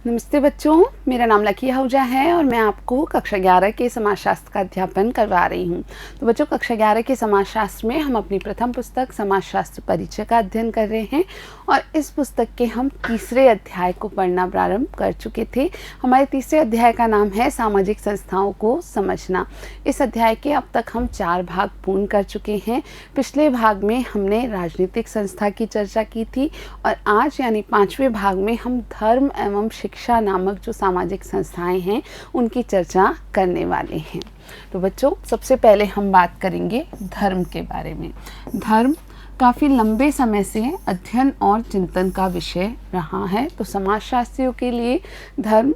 नमस्ते बच्चों, मेरा नाम लकी आहूजा है और मैं आपको कक्षा 11 के समाजशास्त्र का अध्यापन करवा रही हूँ। तो बच्चों, कक्षा 11 के समाजशास्त्र में हम अपनी प्रथम पुस्तक समाजशास्त्र परिचय का अध्ययन कर रहे हैं और इस पुस्तक के हम तीसरे अध्याय को पढ़ना प्रारंभ कर चुके थे। हमारे तीसरे अध्याय का नाम है सामाजिक संस्थाओं को समझना। इस अध्याय के अब तक हम 4 भाग पूर्ण कर चुके हैं। पिछले भाग में हमने राजनीतिक संस्था की चर्चा की थी और आज यानी 5वें भाग में हम धर्म एवं शिक्षा नामक जो सामाजिक संस्थाएं हैं उनकी चर्चा करने वाले हैं। तो बच्चों, सबसे पहले हम बात करेंगे धर्म के बारे में। धर्म काफ़ी लंबे समय से अध्ययन और चिंतन का विषय रहा है। तो समाजशास्त्रियों के लिए धर्म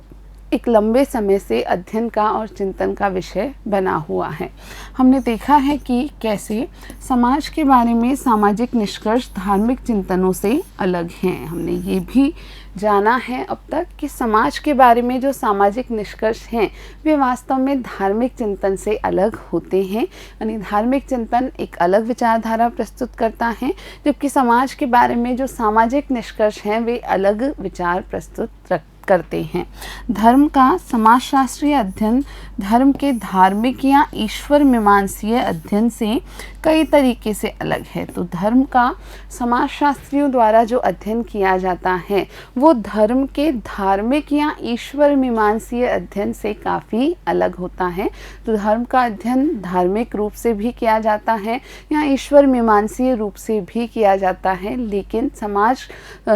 एक लंबे समय से अध्ययन का और चिंतन का विषय बना हुआ है। हमने देखा है कि कैसे समाज के बारे में सामाजिक निष्कर्ष धार्मिक चिंतनों से अलग हैं। हमने ये भी जाना है अब तक कि समाज के बारे में जो सामाजिक निष्कर्ष हैं वे वास्तव में धार्मिक चिंतन से अलग होते हैं। यानी धार्मिक चिंतन एक अलग विचारधारा प्रस्तुत करता है, जबकि समाज के बारे में जो सामाजिक निष्कर्ष हैं वे अलग विचार प्रस्तुत करते हैं। धर्म का समाजशास्त्रीय अध्ययन धर्म के धार्मिक या ईश्वर मीमांसीय अध्ययन से कई तरीके से अलग है। तो धर्म का समाजशास्त्रियों द्वारा जो अध्ययन किया जाता है वो धर्म के धार्मिक या ईश्वर मीमांसीय अध्ययन से काफ़ी अलग होता है। तो धर्म का अध्ययन धार्मिक रूप से भी किया जाता है या ईश्वर मीमांसीय रूप से भी किया जाता है, लेकिन समाज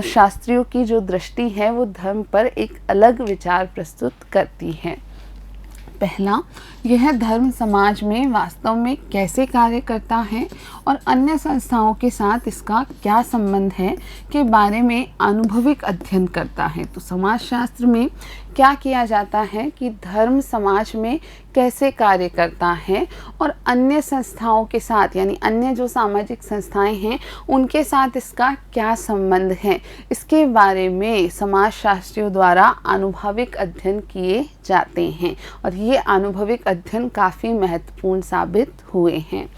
शास्त्रियों की जो दृष्टि है वो धर्म पर एक अलग विचार प्रस्तुत करती है। पहला, यह धर्म समाज में वास्तव में कैसे कार्य करता है और अन्य संस्थाओं के साथ इसका क्या संबंध है के बारे में अनुभविक अध्ययन करता है। तो समाजशास्त्र में क्या किया जाता है कि धर्म समाज में कैसे कार्य करता है और अन्य संस्थाओं के साथ यानी अन्य जो सामाजिक संस्थाएं हैं उनके साथ इसका क्या संबंध है, इसके बारे में समाजशास्त्रियों द्वारा अनुभविक अध्ययन किए जाते हैं और ये अनुभविक अध्ययन काफ़ी महत्वपूर्ण साबित हुए हैं।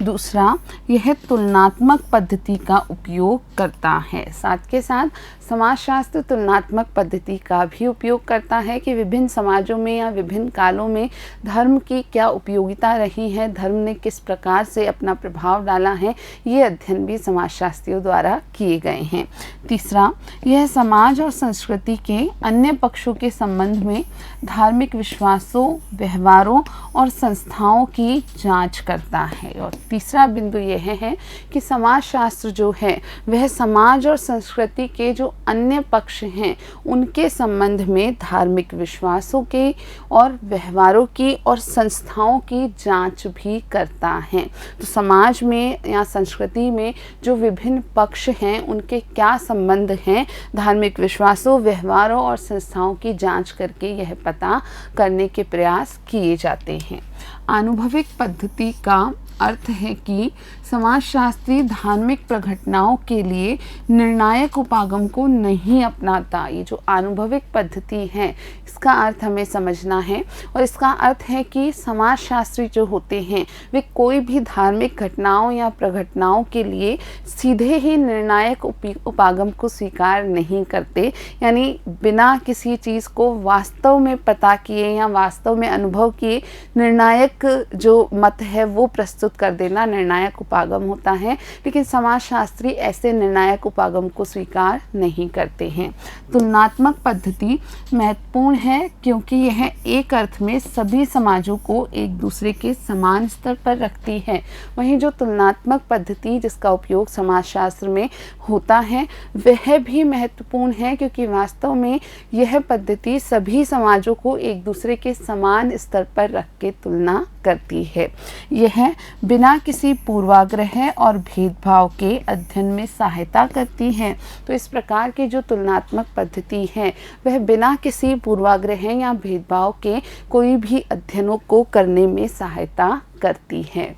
दूसरा, यह तुलनात्मक पद्धति का उपयोग करता है। साथ के साथ समाजशास्त्र तुलनात्मक पद्धति का भी उपयोग करता है कि विभिन्न समाजों में या विभिन्न कालों में धर्म की क्या उपयोगिता रही है, धर्म ने किस प्रकार से अपना प्रभाव डाला है, ये अध्ययन भी समाजशास्त्रियों द्वारा किए गए हैं। तीसरा, यह समाज और संस्कृति के अन्य पक्षों के संबंध में धार्मिक विश्वासों, व्यवहारों और संस्थाओं की जांच करता है। और तीसरा बिंदु यह है कि समाजशास्त्र जो है वह समाज और संस्कृति के जो अन्य पक्ष हैं उनके संबंध में धार्मिक विश्वासों के और व्यवहारों की और संस्थाओं की जांच भी करता है। तो समाज में या संस्कृति में जो विभिन्न पक्ष हैं उनके क्या संबंध हैं, धार्मिक विश्वासों, व्यवहारों और संस्थाओं की जांच करके यह पता करने के प्रयास किए जाते हैं। अनुभविक पद्धति का अर्थ है कि समाजशास्त्री धार्मिक प्रघटनाओं के लिए निर्णायक उपागम को नहीं अपनाता। ये जो अनुभविक पद्धति है इसका अर्थ हमें समझना है और इसका अर्थ है कि समाजशास्त्री जो होते हैं वे कोई भी धार्मिक घटनाओं या प्रघटनाओं के लिए सीधे ही निर्णायक उपागम को स्वीकार नहीं करते। यानी बिना किसी चीज़ को वास्तव में पता किए या वास्तव में अनुभव किए निर्णायक जो मत है वो प्रस्तुत कर देना निर्णायक उपागम होता है, लेकिन समाजशास्त्री ऐसे निर्णायक उपागम को स्वीकार नहीं करते हैं। तुलनात्मक पद्धति महत्वपूर्ण है क्योंकि यह एक अर्थ में सभी समाजों को एक दूसरे के समान स्तर पर रखती है। वहीं जो तुलनात्मक पद्धति जिसका उपयोग समाजशास्त्र में होता है वह भी महत्वपूर्ण है क्योंकि वास्तव में यह पद्धति सभी समाजों को एक दूसरे के समान स्तर पर रख के तुलना करती है। यह बिना किसी पूर्वाग्रह और भेदभाव के अध्ययन में सहायता करती है। तो इस प्रकार की जो तुलनात्मक पद्धति है वह बिना किसी पूर्वाग्रह या भेदभाव के कोई भी अध्ययनों को करने में सहायता करती है।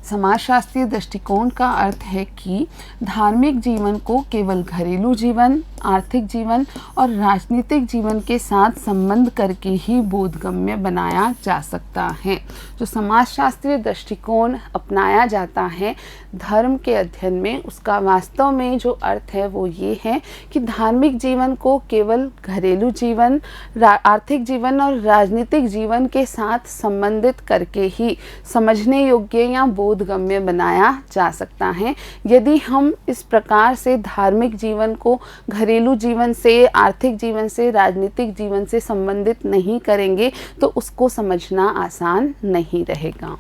समाजशास्त्रीय दृष्टिकोण का अर्थ है कि धार्मिक जीवन को केवल घरेलू जीवन, आर्थिक जीवन और राजनीतिक जीवन के साथ संबंध करके ही बोधगम्य बनाया जा सकता है। जो समाजशास्त्रीय दृष्टिकोण अपनाया जाता है धर्म के अध्ययन में, उसका वास्तव में जो अर्थ है वो ये है कि धार्मिक जीवन को केवल घरेलू जीवन, आर्थिक जीवन और राजनीतिक जीवन के साथ संबंधित करके ही समझने योग्य या बोधगम्य बनाया जा सकता है। यदि हम इस प्रकार से धार्मिक जीवन को घरेलू जीवन से, आर्थिक जीवन से, राजनीतिक जीवन से संबंधित नहीं करेंगे तो उसको समझना आसान नहीं रहेगा।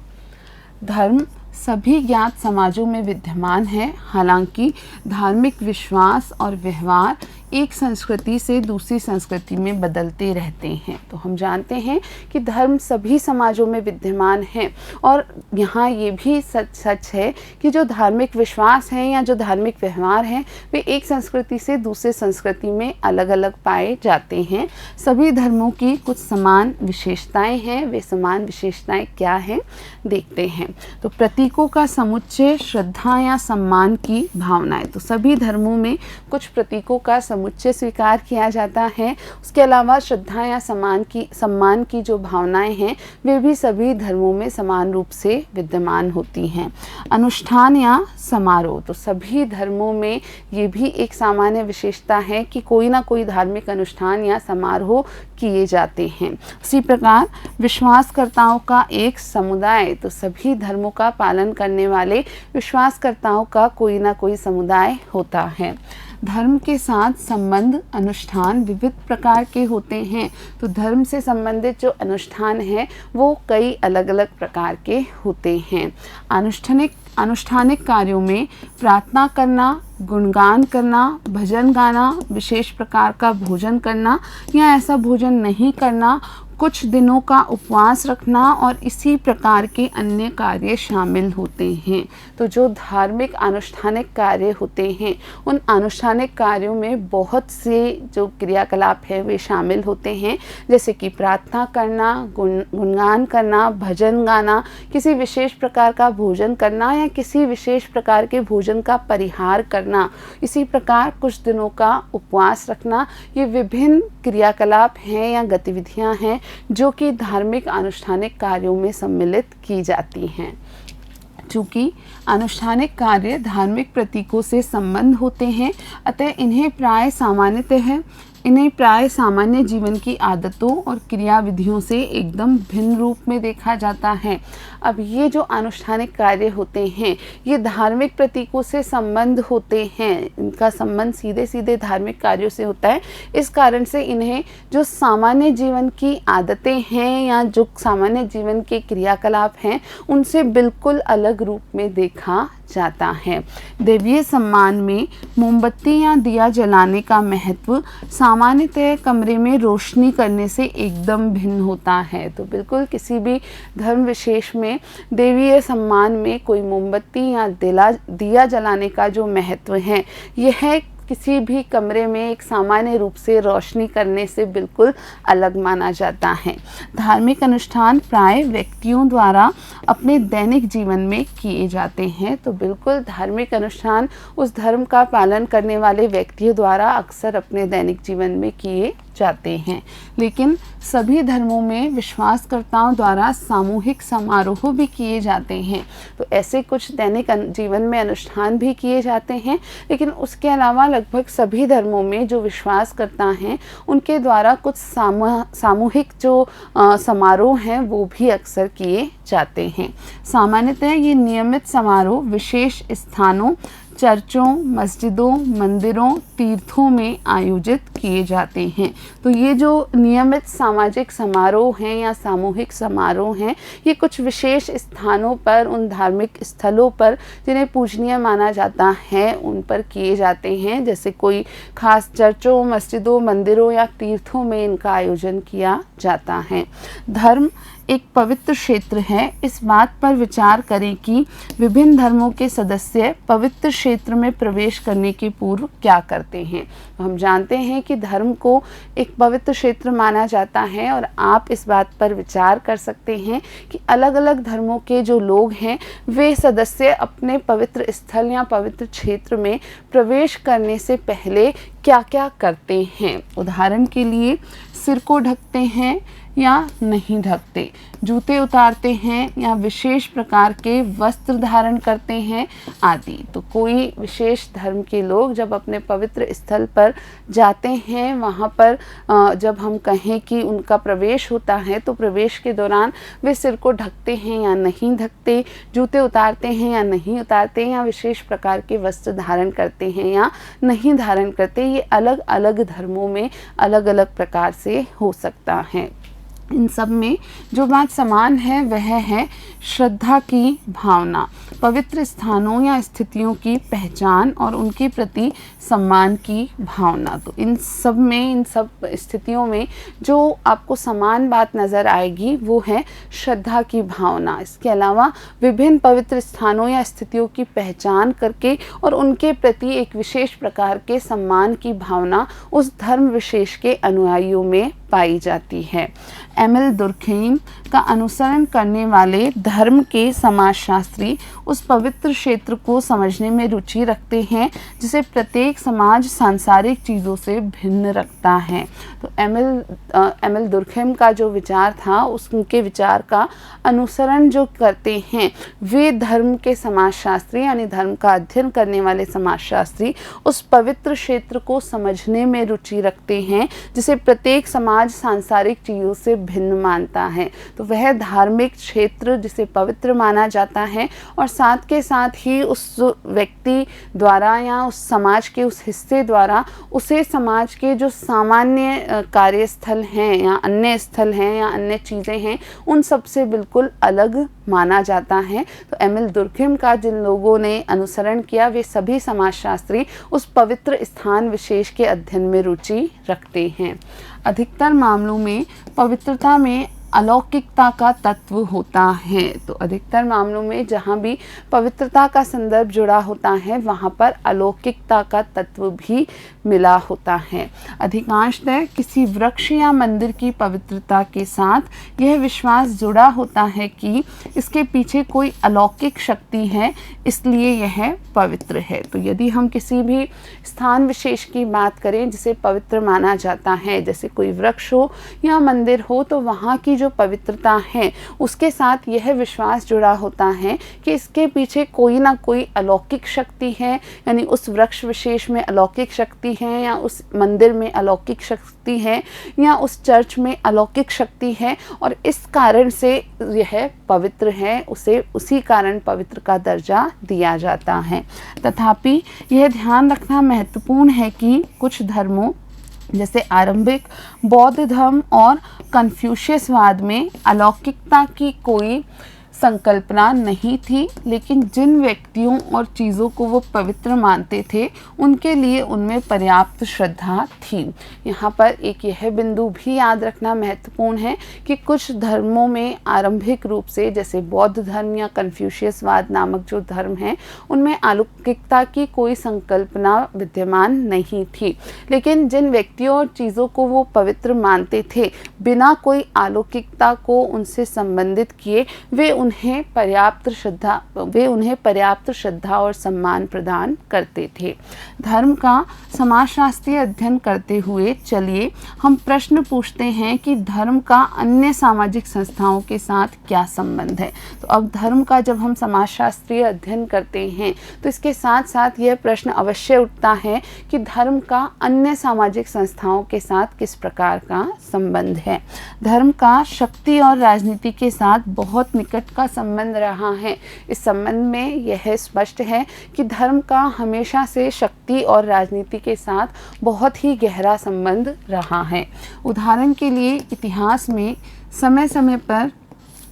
धर्म सभी ज्ञात समाजों में विद्यमान है, हालांकि धार्मिक विश्वास और व्यवहार एक संस्कृति से दूसरी संस्कृति में बदलते रहते हैं। तो हम जानते हैं कि धर्म सभी समाजों में विद्यमान है और यहाँ ये भी सच है कि जो धार्मिक विश्वास हैं या जो धार्मिक व्यवहार हैं वे एक संस्कृति से दूसरे संस्कृति में अलग अलग पाए जाते हैं। सभी धर्मों की कुछ समान विशेषताएं हैं। वे समान विशेषताएं क्या हैं देखते हैं। तो प्रतीकों का समुच्चय, श्रद्धा या सम्मान की भावनाएं। तो सभी धर्मों में कुछ प्रतीकों का समुच्चय स्वीकार किया जाता है। उसके अलावा श्रद्धा या सम्मान की जो भावनाएं हैं वे भी सभी धर्मों में समान रूप से विद्यमान होती हैं। अनुष्ठान या समारोह। तो सभी धर्मों में ये भी एक सामान्य विशेषता है कि कोई ना कोई धार्मिक अनुष्ठान या समारोह किए जाते हैं। उसी प्रकार विश्वासकर्ताओं का एक समुदाय। तो सभी धर्मों का पालन करने वाले विश्वासकर्ताओं का कोई ना कोई समुदाय होता है। धर्म के साथ संबंध अनुष्ठान विविध प्रकार के होते हैं। तो धर्म से संबंधित जो अनुष्ठान है वो कई अलग अलग प्रकार के होते हैं। अनुष्ठानिक कार्यों में प्रार्थना करना, गुणगान करना, भजन गाना, विशेष प्रकार का भोजन करना या ऐसा भोजन नहीं करना, कुछ दिनों का उपवास रखना और इसी प्रकार के अन्य कार्य शामिल होते हैं। तो जो धार्मिक अनुष्ठानिक कार्य होते हैं उन अनुष्ठानिक कार्यों में बहुत से जो क्रियाकलाप है वे शामिल होते हैं, जैसे कि प्रार्थना करना, गुणगान करना, भजन गाना, किसी विशेष प्रकार का भोजन करना या किसी विशेष प्रकार के भोजन का परिहार करना, इसी प्रकार कुछ दिनों का उपवास रखना। ये विभिन्न क्रियाकलाप हैं या गतिविधियां हैं जो कि धार्मिक अनुष्ठानिक कार्यों में सम्मिलित की जाती हैं। चूँकि अनुष्ठानिक कार्य धार्मिक प्रतीकों से संबंध होते हैं, अतः इन्हें प्राय सामान्य जीवन की आदतों और क्रियाविधियों से एकदम भिन्न रूप में देखा जाता है। अब ये जो अनुष्ठानिक कार्य होते हैं ये धार्मिक प्रतीकों से संबंध होते हैं, इनका संबंध सीधे सीधे धार्मिक कार्यों से होता है। इस कारण से इन्हें जो सामान्य जीवन की आदतें हैं या जो सामान्य जीवन के क्रियाकलाप हैं उनसे बिल्कुल अलग रूप में देखा जाता है। दैवीय सम्मान में मोमबत्ती या दिया जलाने का महत्व सामान्यतः कमरे में रोशनी करने से एकदम भिन्न होता है। तो बिल्कुल किसी भी धर्म विशेष में दैवीय सम्मान में कोई मोमबत्ती या दिया जलाने का जो महत्व है यह किसी भी कमरे में एक सामान्य रूप से रोशनी करने से बिल्कुल अलग माना जाता है। धार्मिक अनुष्ठान प्राय व्यक्तियों द्वारा अपने दैनिक जीवन में किए जाते हैं। तो बिल्कुल धार्मिक अनुष्ठान उस धर्म का पालन करने वाले व्यक्तियों द्वारा अक्सर अपने दैनिक जीवन में किए जाते हैं। लेकिन सभी धर्मों में विश्वासकर्ताओं द्वारा सामूहिक समारोह भी किए जाते हैं। तो ऐसे कुछ दैनिक जीवन में अनुष्ठान भी किए जाते हैं, लेकिन उसके अलावा लगभग सभी धर्मों में जो विश्वासकर्ता हैं उनके द्वारा कुछ सामूहिक जो समारोह हैं वो भी अक्सर किए जाते हैं। सामान्यतः ये नियमित समारोह विशेष स्थानों, चर्चों, मस्जिदों, मंदिरों, तीर्थों में आयोजित किए जाते हैं। तो ये जो नियमित सामाजिक समारोह हैं या सामूहिक समारोह हैं ये कुछ विशेष स्थानों पर, उन धार्मिक स्थलों पर जिन्हें पूजनीय माना जाता है उन पर किए जाते हैं। जैसे कोई खास चर्चों, मस्जिदों, मंदिरों या तीर्थों में इनका आयोजन किया जाता है। धर्म एक पवित्र क्षेत्र है। इस बात पर विचार करें कि विभिन्न धर्मों के सदस्य पवित्र क्षेत्र में प्रवेश करने के पूर्व क्या करते करते हैं। तो हम जानते हैं कि धर्म को एक पवित्र क्षेत्र माना जाता है और आप इस बात पर विचार कर सकते हैं कि अलग अलग धर्मों के जो लोग हैं वे सदस्य अपने पवित्र स्थल या पवित्र क्षेत्र में प्रवेश करने से पहले क्या क्या करते हैं। उदाहरण के लिए सिर को ढकते हैं या नहीं ढकते, जूते उतारते हैं या विशेष प्रकार के वस्त्र धारण करते हैं आदि। तो कोई विशेष धर्म के लोग जब अपने पवित्र स्थल पर जाते हैं, वहाँ पर जब हम कहें कि उनका प्रवेश होता है तो प्रवेश के दौरान वे सिर को ढकते हैं या नहीं ढकते, जूते उतारते हैं या नहीं उतारते, या विशेष प्रकार के वस्त्र धारण करते हैं या नहीं धारण करते। ये अलग अलग धर्मों में अलग अलग प्रकार से हो सकता है। इन सब में जो बात समान है वह है श्रद्धा की भावना, पवित्र स्थानों या स्थितियों की पहचान और उनके प्रति सम्मान की भावना। तो इन सब स्थितियों में जो आपको समान बात नज़र आएगी वो है श्रद्धा की भावना। इसके अलावा विभिन्न पवित्र स्थानों या स्थितियों की पहचान करके और उनके प्रति एक विशेष प्रकार के सम्मान की भावना उस धर्म विशेष के अनुयायियों में पाई जाती है। एमिल दुर्खेम का अनुसरण करने वाले धर्म के समाजशास्त्री उस पवित्र क्षेत्र को समझने में रुचि रखते हैं जिसे प्रत्येक समाज सांसारिक चीज़ों से भिन्न रखता है। तो एमिल दुर्खेम का जो विचार था उनके विचार का अनुसरण जो करते हैं वे धर्म के समाजशास्त्री यानी धर्म का अध्ययन करने वाले समाजशास्त्री उस पवित्र क्षेत्र को समझने में रुचि रखते हैं जिसे प्रत्येक समाज सांसारिक चीज़ों से भिन्न मानता है। तो वह धार्मिक क्षेत्र जिसे पवित्र माना जाता है और साथ के साथ ही उस व्यक्ति द्वारा या उस समाज के उस हिस्से द्वारा उसे समाज के जो सामान्य कार्यस्थल हैं या अन्य स्थल हैं या अन्य चीज़ें हैं उन सब से बिल्कुल अलग माना जाता है। तो एमिल दुर्खेम का जिन लोगों ने अनुसरण किया वे सभी समाजशास्त्री उस पवित्र स्थान विशेष के अध्ययन में रुचि रखते हैं। अधिकतर मामलों में पवित्रता में अलौकिकता का तत्व होता है। तो अधिकतर मामलों में जहाँ भी पवित्रता का संदर्भ जुड़ा होता है वहाँ पर अलौकिकता का तत्व भी मिला होता है। अधिकांशतः किसी वृक्ष या मंदिर की पवित्रता के साथ यह विश्वास जुड़ा होता है कि इसके पीछे कोई अलौकिक शक्ति है, इसलिए यह पवित्र है। तो यदि हम किसी भी स्थान विशेष की बात करें जिसे पवित्र माना जाता है, जैसे कोई वृक्ष हो या मंदिर हो, तो वहाँ की जो पवित्रता है उसके साथ यह विश्वास जुड़ा होता है कि इसके पीछे कोई ना कोई अलौकिक शक्ति है, यानी उस वृक्ष विशेष में अलौकिक शक्ति है या उस मंदिर में अलौकिक शक्ति है या उस चर्च में अलौकिक शक्ति है और इस कारण से यह पवित्र है, उसे उसी कारण पवित्र का दर्जा दिया जाता है। तथापि यह ध्यान रखना महत्वपूर्ण है कि कुछ धर्मों जैसे आरंभिक बौद्ध धर्म और कन्फ्यूशियसवाद में अलौकिकता की कोई संकल्पना नहीं थी, लेकिन जिन व्यक्तियों और चीज़ों को वो पवित्र मानते थे उनके लिए उनमें पर्याप्त श्रद्धा थी। यहाँ पर एक यह बिंदु भी याद रखना महत्वपूर्ण है कि कुछ धर्मों में आरंभिक रूप से जैसे बौद्ध धर्म या कन्फ्यूशियसवाद नामक जो धर्म हैं उनमें अलौकिकता की कोई संकल्पना विद्यमान नहीं थी, लेकिन जिन व्यक्तियों और चीज़ों को वो पवित्र मानते थे बिना कोई अलौकिकता को उनसे संबंधित किए वे उन्हें पर्याप्त श्रद्धा और सम्मान प्रदान करते थे। धर्म का समाजशास्त्रीय अध्ययन करते हुए चलिए हम प्रश्न पूछते हैं कि धर्म का अन्य सामाजिक संस्थाओं के साथ क्या संबंध है। तो अब धर्म का जब हम समाजशास्त्रीय अध्ययन करते हैं तो इसके साथ साथ यह प्रश्न अवश्य उठता है कि धर्म का अन्य सामाजिक संस्थाओं के साथ किस प्रकार का संबंध है। धर्म का शक्ति और राजनीति के साथ बहुत निकट का संबंध रहा है। इस संबंध में यह स्पष्ट है कि धर्म का हमेशा से शक्ति और राजनीति के साथ बहुत ही गहरा संबंध रहा है। उदाहरण के लिए इतिहास में समय समय पर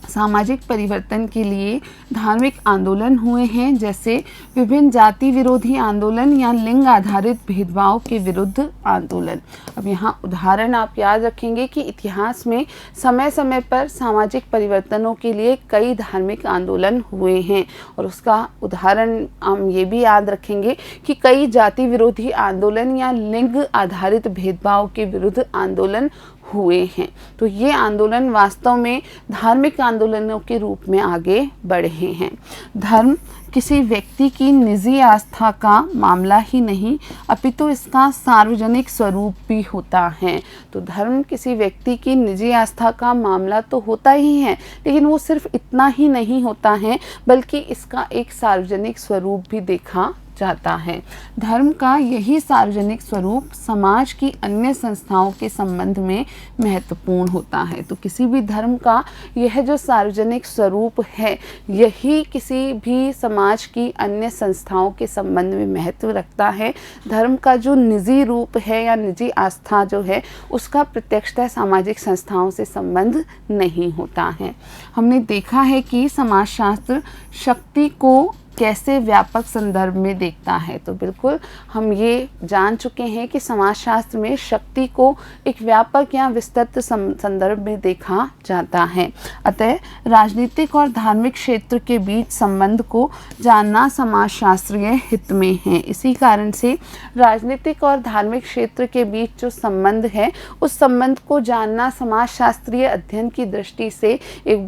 सामाजिक परिवर्तन के लिए धार्मिक आंदोलन हुए हैं, जैसे विभिन्न जाति विरोधी आंदोलन या लिंग आधारित भेदभाव के विरुद्ध आंदोलन। अब यहाँ उदाहरण आप याद रखेंगे कि इतिहास में समय समय पर सामाजिक परिवर्तनों के लिए कई धार्मिक आंदोलन हुए हैं, और उसका उदाहरण हम ये भी याद रखेंगे कि कई जाति विरोधी आंदोलन या लिंग आधारित भेदभाव के विरुद्ध आंदोलन हुए हैं। तो ये आंदोलन वास्तव में धार्मिक आंदोलनों के रूप में आगे बढ़े हैं। धर्म किसी व्यक्ति की निजी आस्था का मामला ही नहीं, अपितु इसका सार्वजनिक स्वरूप भी होता है। तो धर्म किसी व्यक्ति की निजी आस्था का मामला तो होता ही है, लेकिन वो सिर्फ इतना ही नहीं होता है, बल्कि इसका एक सार्वजनिक स्वरूप भी देखा जाता है। धर्म का यही सार्वजनिक स्वरूप समाज की अन्य संस्थाओं के संबंध में महत्वपूर्ण होता है। तो किसी भी धर्म का यह जो सार्वजनिक स्वरूप है, यही किसी भी समाज की अन्य संस्थाओं के संबंध में महत्व रखता है। धर्म का जो निजी रूप है या निजी आस्था जो है, उसका प्रत्यक्षतः सामाजिक संस्थाओं से संबंध नहीं होता है। हमने देखा है कि समाजशास्त्र शक्ति को कैसे व्यापक संदर्भ में देखता है। तो बिल्कुल हम ये जान चुके हैं कि समाजशास्त्र में शक्ति को एक व्यापक या विस्तृत संदर्भ में देखा जाता है। अतः राजनीतिक और धार्मिक क्षेत्र के बीच संबंध को जानना समाजशास्त्रीय हित में है। इसी कारण से राजनीतिक और धार्मिक क्षेत्र के बीच जो संबंध है, उस संबंध को जानना समाजशास्त्रीय अध्ययन की दृष्टि से एक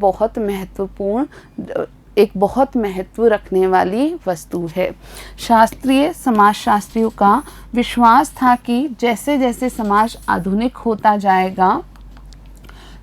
बहुत महत्व रखने वाली वस्तु है। शास्त्रीय समाजशास्त्रियों का विश्वास था कि जैसे जैसे समाज आधुनिक होता जाएगा,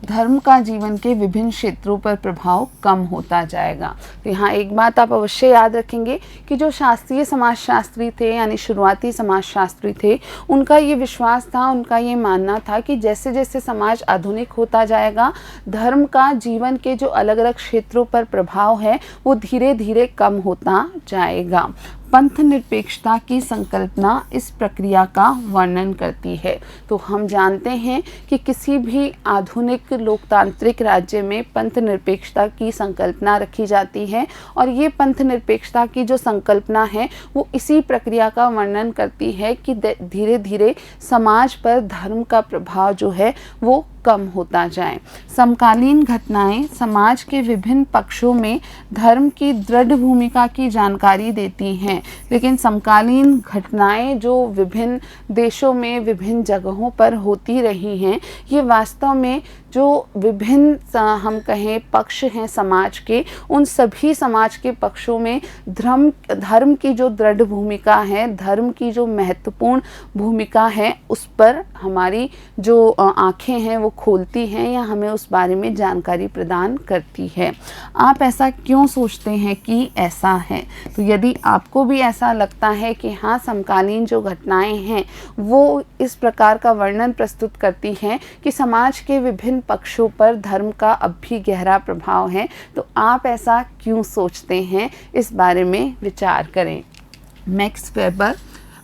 धर्म का जीवन के विभिन्न क्षेत्रों पर प्रभाव कम होता जाएगा। तो यहाँ एक बात आप अवश्य याद रखेंगे कि जो शास्त्रीय समाजशास्त्री थे, यानी शुरुआती समाजशास्त्री थे, उनका ये विश्वास था, उनका ये मानना था कि जैसे जैसे समाज आधुनिक होता जाएगा, धर्म का जीवन के जो अलग अलग क्षेत्रों पर प्रभाव है, वो धीरे धीरे कम होता जाएगा। पंथ निरपेक्षता की संकल्पना इस प्रक्रिया का वर्णन करती है। तो हम जानते हैं कि किसी भी आधुनिक लोकतांत्रिक राज्य में पंथ निरपेक्षता की संकल्पना रखी जाती है, और ये पंथ निरपेक्षता की जो संकल्पना है, वो इसी प्रक्रिया का वर्णन करती है कि धीरे धीरे समाज पर धर्म का प्रभाव जो है वो कम होता जाए। समकालीन घटनाएं समाज के विभिन्न पक्षों में धर्म की दृढ़ भूमिका की जानकारी देती हैं, लेकिन समकालीन घटनाएं जो विभिन्न देशों में विभिन्न जगहों पर होती रही हैं, ये वास्तव में जो विभिन्न हम कहें पक्ष हैं समाज के, उन सभी समाज के पक्षों में धर्म की जो दृढ़ भूमिका है, धर्म की जो महत्वपूर्ण भूमिका है, उस पर हमारी जो आँखें हैं वो खोलती हैं या हमें उस बारे में जानकारी प्रदान करती है। आप ऐसा क्यों सोचते हैं कि ऐसा है? तो यदि आपको भी ऐसा लगता है कि हाँ, समकालीन जो घटनाएं हैं वो इस प्रकार का वर्णन प्रस्तुत करती हैं कि समाज के विभिन्न पक्षों पर धर्म का अब भी गहरा प्रभाव है, तो आप ऐसा क्यों सोचते हैं, इस बारे में विचार करें। मैक्स वेबर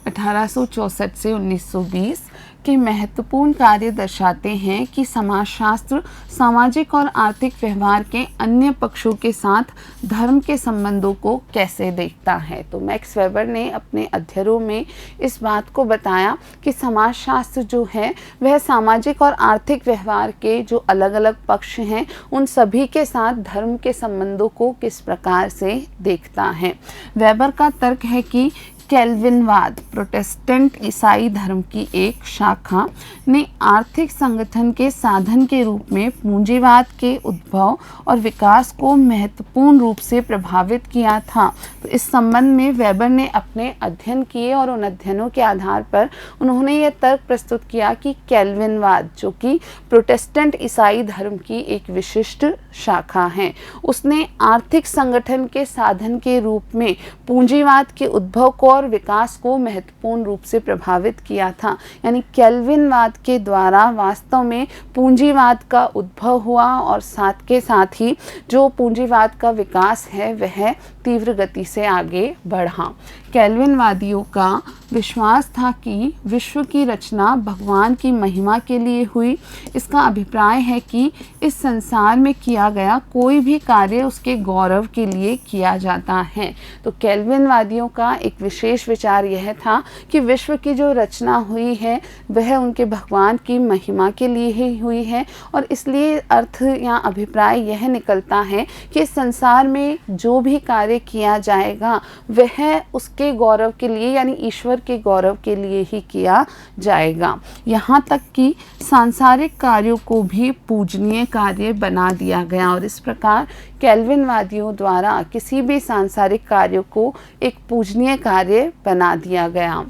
1864 से 1920 के महत्वपूर्ण कार्य दर्शाते हैं कि समाजशास्त्र सामाजिक और आर्थिक व्यवहार के अन्य पक्षों के साथ धर्म के संबंधों को कैसे देखता है। तो मैक्स वेबर ने अपने अध्ययनों में इस बात को बताया कि समाजशास्त्र जो है वह सामाजिक और आर्थिक व्यवहार के जो अलग अलग पक्ष हैं, उन सभी के साथ धर्म के संबंधों को किस प्रकार से देखता है। वेबर का तर्क है कि कैल्विनवाद, प्रोटेस्टेंट ईसाई धर्म की एक शाखा, ने आर्थिक संगठन के साधन के रूप में पूंजीवाद के उद्भव और विकास को महत्वपूर्ण रूप से प्रभावित किया था। तो इस संबंध में वेबर ने अपने अध्ययन किए और उन अध्ययनों के आधार पर उन्होंने यह तर्क प्रस्तुत किया कि कैल्विनवाद, जो कि प्रोटेस्टेंट ईसाई धर्म की एक विशिष्ट शाखा है, उसने आर्थिक संगठन के साधन के रूप में पूंजीवाद के उद्भव को और विकास को महत्वपूर्ण रूप से प्रभावित किया था। यानी कैल्विनवाद के द्वारा वास्तव में पूंजीवाद का उद्भव हुआ और साथ के साथ ही जो पूंजीवाद का विकास है वह तीव्र गति से आगे बढ़ा। कैल्विनवादियों का विश्वास था कि विश्व की रचना भगवान की महिमा के लिए हुई। इसका अभिप्राय है कि इस संसार में किया गया कोई भी कार्य उसके गौरव के लिए किया जाता है। तो कैल्विनवादियों का एक विशेष विचार यह था कि विश्व की जो रचना हुई है वह उनके भगवान की महिमा के लिए ही हुई है, और इसलिए अर्थ या अभिप्राय यह निकलता है कि इस संसार में जो भी कार्य किया जाएगा वह उसके गौरव के लिए यानी ईश्वर के गौरव के लिए ही किया जाएगा। यहाँ तक कि सांसारिक कार्यों को भी पूजनीय कार्य बना दिया गया, और इस प्रकार कैल्विनवादियों द्वारा किसी भी सांसारिक कार्यों को एक पूजनीय कार्य बना दिया गया।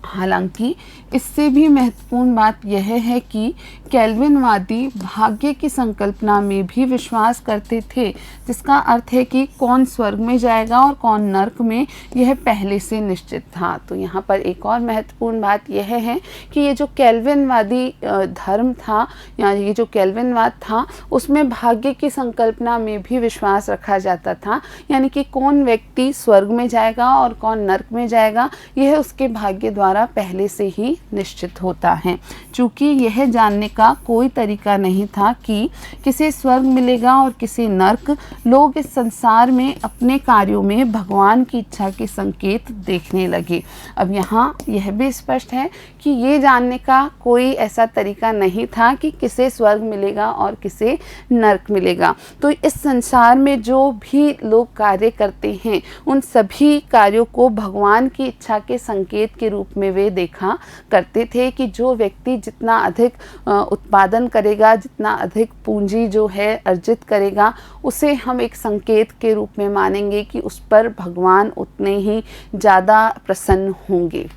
हालांकि इससे भी महत्वपूर्ण बात यह है कि कैल्विनवादी भाग्य की संकल्पना में भी विश्वास करते थे, जिसका अर्थ है कि कौन स्वर्ग में जाएगा और कौन नरक में, यह पहले से निश्चित था। तो यहाँ पर एक और महत्वपूर्ण बात यह है कि ये जो कैल्विनवादी धर्म था या ये जो कैल्विनवाद था उसमें भाग्य की संकल्पना में भी विश्वास रखा जाता था, यानी कि कौन व्यक्ति स्वर्ग में जाएगा और कौन नरक में जाएगा यह उसके भाग्य द्वारा पहले से ही निश्चित होता है। चूँकि यह जानने का कोई तरीका नहीं था कि किसे स्वर्ग मिलेगा और किसे नरक, लोग इस संसार में अपने कार्यों में भगवान की इच्छा के संकेत देखने लगे। अब यहाँ यह भी स्पष्ट है कि ये जानने का कोई ऐसा तरीका नहीं था कि किसे स्वर्ग मिलेगा और किसे नरक मिलेगा। तो इस संसार में जो भी लोग कार्य करते हैं उन सभी कार्यों को भगवान की इच्छा के संकेत के रूप में वे देखा करते थे कि जो व्यक्ति जितना अधिक उत्पादन करेगा, जितना अधिक पूंजी जो है अर्जित करेगा, उसे हम एक संकेत के रूप में मानेंगे कि उस पर भगवान उतने ही ज़्यादा प्रसन्न होंगे।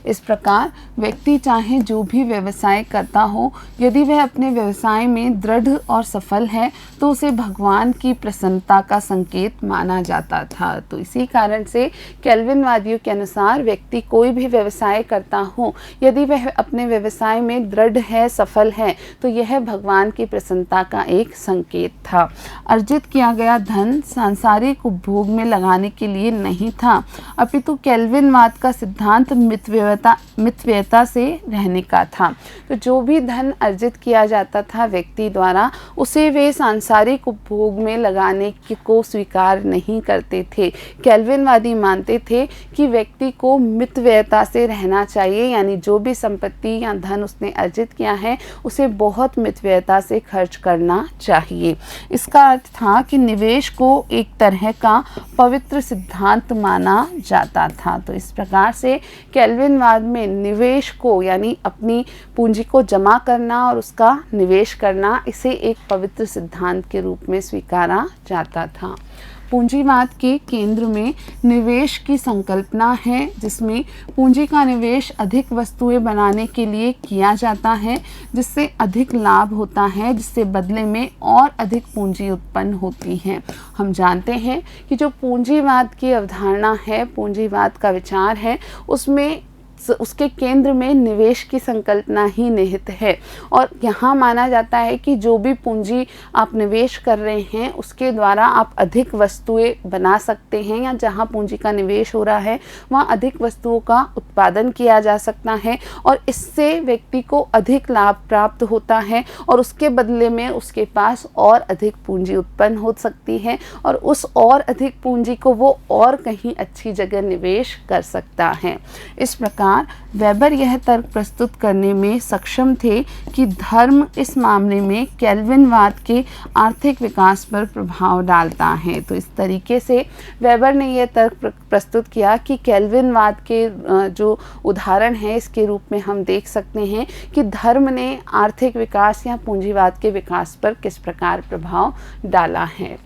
इस प्रकार व्यक्ति चाहे जो भी व्यवसाय करता हो, यदि वह अपने व्यवसाय में दृढ़ और सफल है तो उसे भगवान की प्रसन्नता का संकेत माना जाता था। तो इसी कारण से कैल्विनवादियों के अनुसार व्यक्ति कोई भी व्यवसाय करता हो, यदि वह अपने व्यवसाय में दृढ़ है, सफल है, तो यह भगवान की प्रसन्नता का एक संकेत था। अर्जित किया गया धन सांसारिक उपभोग में लगाने के लिए नहीं था, अपितु कैल्विनवाद का सिद्धांत मितव्ययता से रहने का था। तो जो भी धन अर्जित किया जाता था व्यक्ति द्वारा, उसे वे सांसारिक उपभोग में लगाने को स्वीकार नहीं करते थे। कैल्विनवादी मानते थे कि व्यक्ति को मितव्ययता से रहना चाहिए, यानी जो भी संपत्ति या धन उसने अर्जित किया है उसे बहुत मितव्ययता से खर्च करना चाहिए। इसका अर्थ था कि निवेश को एक तरह का पवित्र सिद्धांत माना जाता था। तो इस प्रकार से कैल्विनवाद में निवेश को यानी अपनी पूंजी को जमा करना और उसका निवेश करना, इसे एक पवित्र सिद्धांत के रूप में स्वीकारा जाता था। पूंजीवाद के केंद्र में निवेश की संकल्पना है, जिसमें पूंजी का निवेश अधिक वस्तुएं बनाने के लिए किया जाता है, जिससे अधिक लाभ होता है, जिससे बदले में और अधिक पूंजी उत्पन्न होती है। हम जानते हैं कि जो पूंजीवाद की अवधारणा है, पूंजीवाद का विचार है, उसमें उसके केंद्र में निवेश की संकल्पना ही निहित है, और यहाँ माना जाता है कि जो भी पूंजी आप निवेश कर रहे हैं उसके द्वारा आप अधिक वस्तुएं बना सकते हैं, या जहाँ पूंजी का निवेश हो रहा है वहाँ अधिक वस्तुओं का उत्पादन किया जा सकता है, और इससे व्यक्ति को अधिक लाभ प्राप्त होता है, और उसके बदले में उसके पास और अधिक पूंजी उत्पन्न हो सकती है, और उस और अधिक पूंजी को वो और कहीं अच्छी जगह निवेश कर सकता है। इस प्रकार वेबर यह तर्क प्रस्तुत करने में सक्षम थे कि धर्म इस मामले में कैल्विनवाद के आर्थिक विकास पर प्रभाव डालता है। तो इस तरीके से वेबर ने यह तर्क प्रस्तुत किया कि कैल्विनवाद के जो उदाहरण है इसके रूप में हम देख सकते हैं कि धर्म ने आर्थिक विकास या पूंजीवाद के विकास पर किस प्रकार प्रभाव डाला है।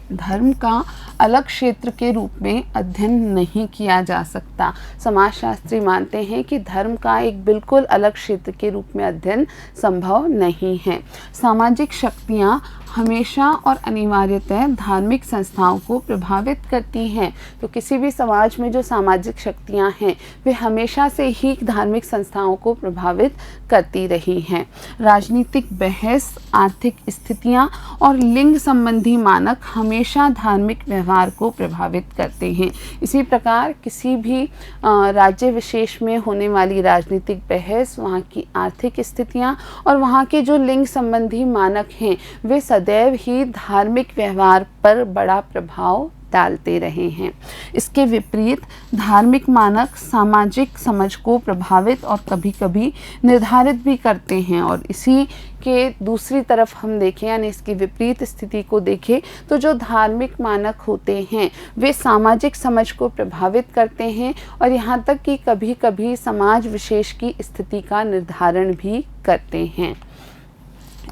धर्म का अलग क्षेत्र के रूप में अध्ययन नहीं किया जा सकता। समाजशास्त्री मानते हैं कि धर्म का एक बिल्कुल अलग क्षेत्र के रूप में अध्ययन संभव नहीं है। सामाजिक शक्तियाँ हमेशा और अनिवार्यतः धार्मिक संस्थाओं को प्रभावित करती हैं। तो किसी भी समाज में जो सामाजिक शक्तियाँ हैं वे हमेशा से ही धार्मिक संस्थाओं को प्रभावित करती रही हैं। राजनीतिक बहस, आर्थिक स्थितियाँ और लिंग संबंधी मानक हमेशा धार्मिक व्यवहार को प्रभावित करते हैं। इसी प्रकार किसी भी राज्य विशेष में होने वाली राजनीतिक बहस, वहाँ की आर्थिक स्थितियाँ और वहाँ के जो लिंग संबंधी मानक हैं वे सदैव ही धार्मिक व्यवहार पर बड़ा प्रभाव डालते रहे हैं। इसके विपरीत धार्मिक मानक सामाजिक समझ को प्रभावित और कभी-कभी निर्धारित भी करते हैं। और इसी के दूसरी तरफ हम देखें, यानी इसकी विपरीत स्थिति को देखें, तो जो धार्मिक मानक होते हैं वे सामाजिक समझ को प्रभावित करते हैं और यहाँ तक कि कभी-कभी समाज विशेष की स्थिति का निर्धारण भी करते हैं।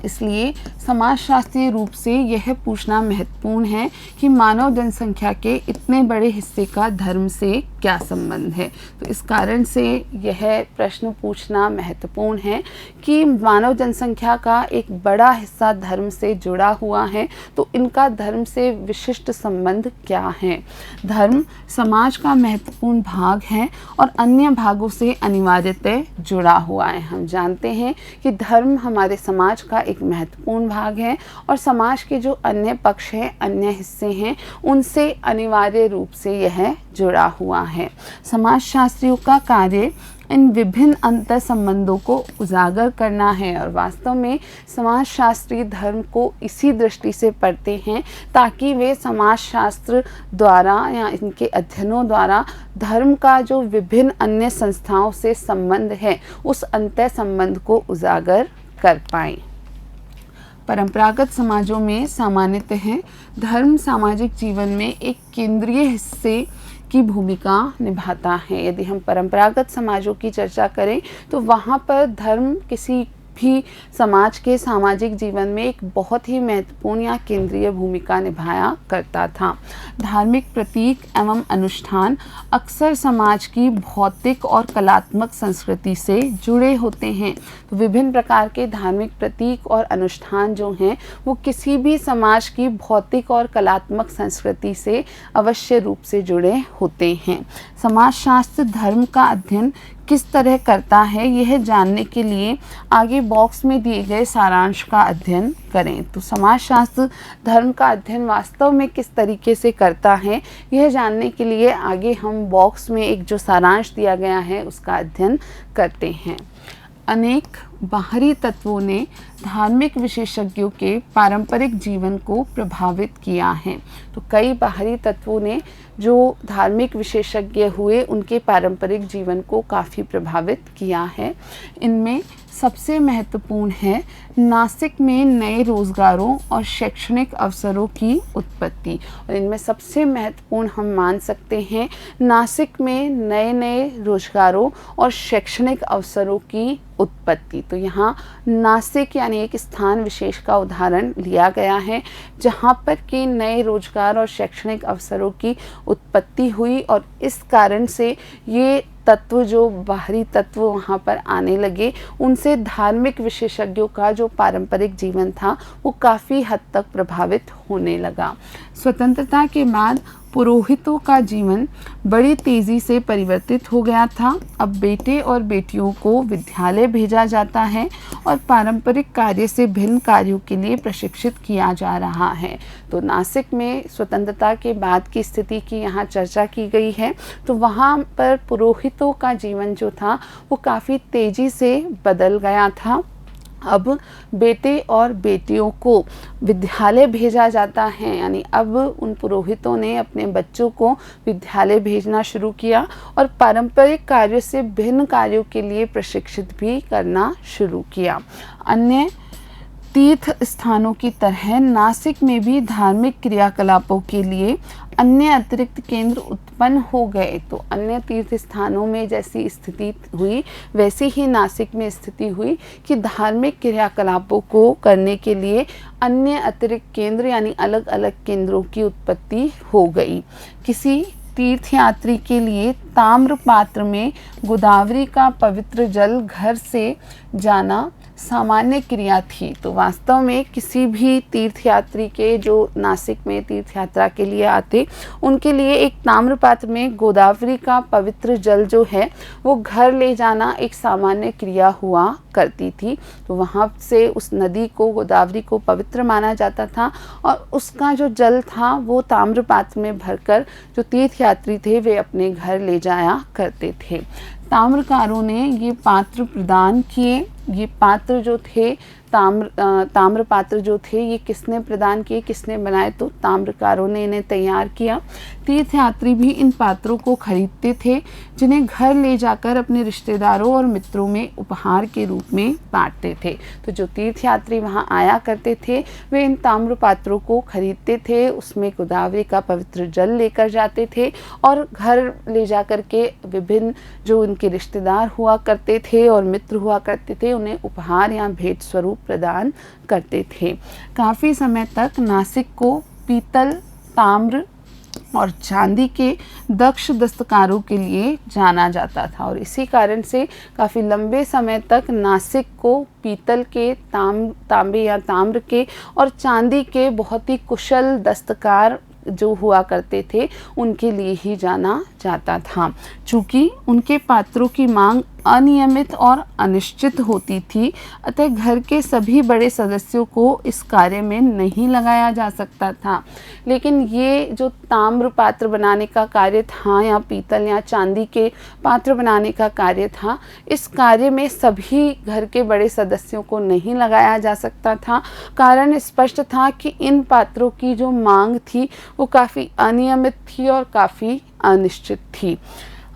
इसलिए समाजशास्त्रीय रूप से यह पूछना महत्वपूर्ण है कि मानव जनसंख्या के इतने बड़े हिस्से का धर्म से क्या संबंध है। तो इस कारण से यह प्रश्न पूछना महत्वपूर्ण है कि मानव जनसंख्या का एक बड़ा हिस्सा धर्म से जुड़ा हुआ है, तो इनका धर्म से विशिष्ट संबंध क्या है। धर्म समाज का महत्वपूर्ण भाग है और अन्य भागों से अनिवार्यतः जुड़ा हुआ है। हम जानते हैं कि धर्म हमारे समाज का एक महत्वपूर्ण भाग है और समाज के जो अन्य पक्ष हैं, अन्य हिस्से हैं, उनसे अनिवार्य रूप से यह जुड़ा हुआ है। समाजशास्त्रियों का कार्य इन विभिन्न अंतर संबंधों को उजागर करना है और वास्तव में समाजशास्त्री धर्म को इसी दृष्टि से पढ़ते हैं ताकि वे समाजशास्त्र द्वारा या इनके अध्ययनों द्वारा धर्म का जो विभिन्न अन्य संस्थाओं से संबंध है उस अंतर संबंध को उजागर कर पाएं। परंपरागत समाजों में सामान्यतः धर्म सामाजिक जीवन में एक केंद्रीय हिस्से की भूमिका निभाता है। यदि हम परंपरागत समाजों की चर्चा करें तो वहाँ पर धर्म किसी भी समाज के सामाजिक जीवन में एक बहुत ही महत्वपूर्ण या केंद्रीय भूमिका निभाया करता था। धार्मिक प्रतीक एवं अनुष्ठान अक्सर समाज की भौतिक और कलात्मक संस्कृति से जुड़े होते हैं। तो विभिन्न प्रकार के धार्मिक प्रतीक और अनुष्ठान जो हैं वो किसी भी समाज की भौतिक और कलात्मक संस्कृति से अवश्य रूप से जुड़े होते हैं। समाजशास्त्र धर्म का अध्ययन किस तरह करता है यह जानने के लिए आगे बॉक्स में दिए गए सारांश का अध्ययन करें। तो समाजशास्त्र धर्म का अध्ययन वास्तव में किस तरीके से करता है यह जानने के लिए आगे हम बॉक्स में एक जो सारांश दिया गया है उसका अध्ययन करते हैं। अनेक बाहरी तत्वों ने धार्मिक विशेषज्ञों के पारंपरिक जीवन को प्रभावित किया है। तो कई बाहरी तत्वों ने जो धार्मिक विशेषज्ञ हुए उनके पारंपरिक जीवन को काफ़ी प्रभावित किया है। इनमें सबसे महत्वपूर्ण है नासिक में नए रोज़गारों और शैक्षणिक अवसरों की उत्पत्ति। और इनमें सबसे महत्वपूर्ण हम मान सकते हैं नासिक में नए नए रोज़गारों और शैक्षणिक अवसरों की उत्पत्ति। तो यहाँ नासिक यानी एक स्थान विशेष का उदाहरण लिया गया है जहाँ पर कि नए रोजगार और शैक्षणिक अवसरों की उत्पत्ति हुई और इस कारण से ये तत्व जो बाहरी तत्व वहाँ पर आने लगे उनसे धार्मिक विशेषज्ञों का जो पारंपरिक जीवन था वो काफ़ी हद तक प्रभावित होने लगा। स्वतंत्रता के बाद पुरोहितों का जीवन बड़ी तेज़ी से परिवर्तित हो गया था। अब बेटे और बेटियों को विद्यालय भेजा जाता है और पारंपरिक कार्य से भिन्न कार्यों के लिए प्रशिक्षित किया जा रहा है। तो नासिक में स्वतंत्रता के बाद की स्थिति की यहाँ चर्चा की गई है। तो वहाँ पर पुरोहितों का जीवन जो था वो काफ़ी तेज़ी से बदल गया था। अब बेटे और बेटियों को विद्यालय भेजा जाता है, यानी अब उन पुरोहितों ने अपने बच्चों को विद्यालय भेजना शुरू किया और पारंपरिक कार्यों से भिन्न कार्यों के लिए प्रशिक्षित भी करना शुरू किया। अन्य तीर्थ स्थानों की तरह नासिक में भी धार्मिक क्रियाकलापों के लिए अन्य अतिरिक्त केंद्र उत्पन्न हो गए। तो अन्य तीर्थ स्थानों में जैसी स्थिति हुई वैसी ही नासिक में स्थिति हुई कि धार्मिक क्रियाकलापों को करने के लिए अन्य अतिरिक्त केंद्र यानी अलग अलग केंद्रों की उत्पत्ति हो गई। किसी तीर्थयात्री के लिए ताम्र पात्र में गोदावरी का पवित्र जल घर से जाना सामान्य क्रिया थी। तो वास्तव में किसी भी तीर्थयात्री के जो नासिक में तीर्थ यात्रा के लिए आते, उनके लिए एक ताम्र पात्र में गोदावरी का पवित्र जल जो है वो घर ले जाना एक सामान्य क्रिया हुआ करती थी। तो वहाँ से उस नदी को, गोदावरी को पवित्र माना जाता था और उसका जो जल था वो ताम्र पात्र में भरकर जो तीर्थयात्री थे वे अपने घर ले जाया करते थे। ताम्रकारों ने ये पात्र प्रदान किए। ये पात्र जो थे ताम्र पात्र जो थे ये किसने प्रदान किए, किसने बनाए? तो ताम्रकारों ने इन्हें तैयार किया। तीर्थयात्री भी इन पात्रों को खरीदते थे, जिन्हें घर ले जाकर अपने रिश्तेदारों और मित्रों में उपहार के रूप में बांटते थे। तो जो तीर्थयात्री वहाँ आया करते थे वे इन ताम्र पात्रों को खरीदते थे, उसमें गोदावरी का पवित्र जल लेकर जाते थे और घर ले जाकर के विभिन्न जो उनके रिश्तेदार हुआ करते थे और मित्र हुआ करते थे उन्हें उपहार या भेंट स्वरूप प्रदान करते थे। काफ़ी समय तक नासिक को पीतल, ताम्र और चांदी के दक्ष दस्तकारों के लिए जाना जाता था और इसी कारण से काफ़ी लंबे समय तक नासिक को पीतल के, तांबे या ताम्र के और चांदी के बहुत ही कुशल दस्तकार जो हुआ करते थे उनके लिए ही जाना जाता था। चूँकि उनके पात्रों की मांग अनियमित और अनिश्चित होती थी, अतः घर के सभी बड़े सदस्यों को इस कार्य में नहीं लगाया जा सकता था। लेकिन ये जो ताम्र पात्र बनाने का कार्य था या पीतल या चांदी के पात्र बनाने का कार्य था, इस कार्य में सभी घर के बड़े सदस्यों को नहीं लगाया जा सकता था। कारण स्पष्ट था कि इन पात्रों की जो मांग थी वो काफ़ी अनियमित थी और काफ़ी अनिश्चित थी।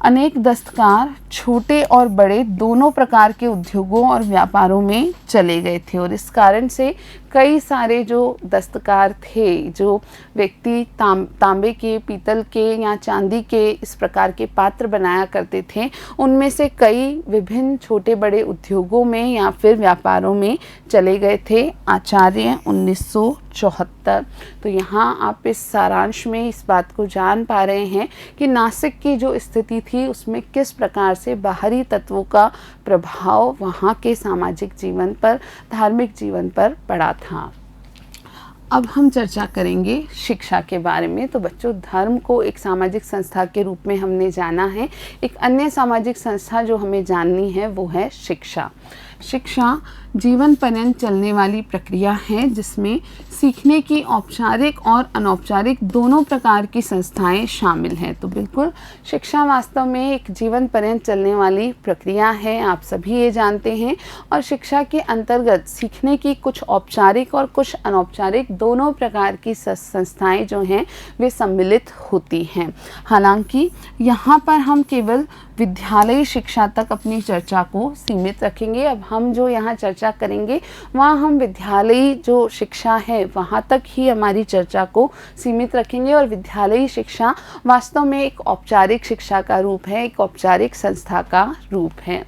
अनेक दस्तकार छोटे और बड़े दोनों प्रकार के उद्योगों और व्यापारों में चले गए थे और इस कारण से कई सारे जो दस्तकार थे, जो व्यक्ति तांबे के, पीतल के या चांदी के इस प्रकार के पात्र बनाया करते थे, उनमें से कई विभिन्न छोटे बड़े उद्योगों में या फिर व्यापारों में चले गए थे। आचार्य 1974। तो यहाँ आप इस सारांश में इस बात को जान पा रहे हैं कि नासिक की जो स्थिति थी उसमें किस प्रकार से बाहरी तत्वों का प्रभाव वहाँ के सामाजिक जीवन पर, धार्मिक जीवन पर पड़ा था। अब हम चर्चा करेंगे शिक्षा के बारे में। तो बच्चों, धर्म को एक सामाजिक संस्था के रूप में हमने जाना है। एक अन्य सामाजिक संस्था जो हमें जाननी है वो है शिक्षा। शिक्षा जीवन पर्यंत चलने वाली प्रक्रिया है जिसमें सीखने की औपचारिक और अनौपचारिक दोनों प्रकार की संस्थाएं शामिल हैं। तो बिल्कुल शिक्षा वास्तव में एक जीवन पर्यंत चलने वाली प्रक्रिया है, आप सभी ये जानते हैं। और शिक्षा के अंतर्गत सीखने की कुछ औपचारिक और कुछ अनौपचारिक दोनों प्रकार की संस्थाएं जो हैं वे सम्मिलित होती हैं। हालांकि यहाँ पर हम केवल विद्यालयी शिक्षा तक अपनी चर्चा को सीमित रखेंगे। अब हम जो यहाँ चर्चा करेंगे वहाँ हम विद्यालयी जो शिक्षा है वहाँ तक ही हमारी चर्चा को सीमित रखेंगे और विद्यालयी शिक्षा वास्तव में एक औपचारिक शिक्षा का रूप है, एक औपचारिक संस्था का रूप है।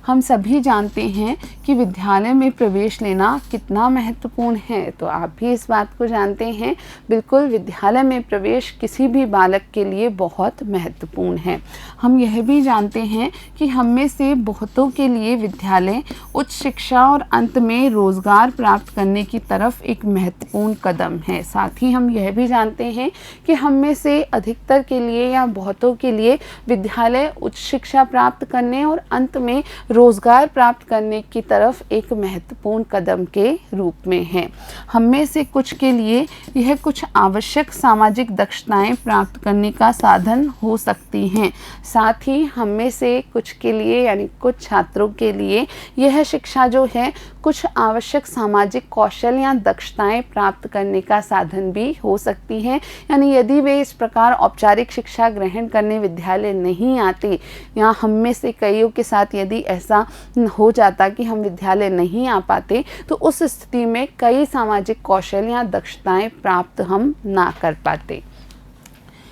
हम सभी जानते हैं कि विद्यालय में प्रवेश लेना कितना महत्वपूर्ण है, तो आप भी इस बात को जानते हैं। बिल्कुल, विद्यालय में प्रवेश किसी भी बालक के लिए बहुत महत्वपूर्ण है। हम यह भी जानते हैं कि हम में से बहुतों के लिए विद्यालय उच्च शिक्षा और अंत में रोज़गार प्राप्त करने की तरफ एक महत्वपूर्ण कदम है। साथ ही हम यह भी जानते हैं कि हम में से अधिकतर के लिए या बहुतों के लिए विद्यालय उच्च शिक्षा प्राप्त करने और अंत में रोज़गार प्राप्त करने की तरफ एक महत्वपूर्ण कदम के रूप में है। हम में से कुछ के लिए यह कुछ आवश्यक सामाजिक दक्षताएं प्राप्त करने का साधन हो सकती हैं। साथ ही हम में से कुछ के लिए यानी कुछ छात्रों के लिए यह शिक्षा जो है कुछ आवश्यक सामाजिक कौशल या दक्षताएं प्राप्त करने का साधन भी हो सकती है। यानी यदि वे इस प्रकार औपचारिक शिक्षा ग्रहण करने विद्यालय नहीं आते या हम में से कईयों के साथ यदि ऐसा हो जाता कि हम विद्यालय नहीं आ पाते, तो उस स्थिति में कई सामाजिक कौशल या दक्षताएं प्राप्त हम ना कर पाते।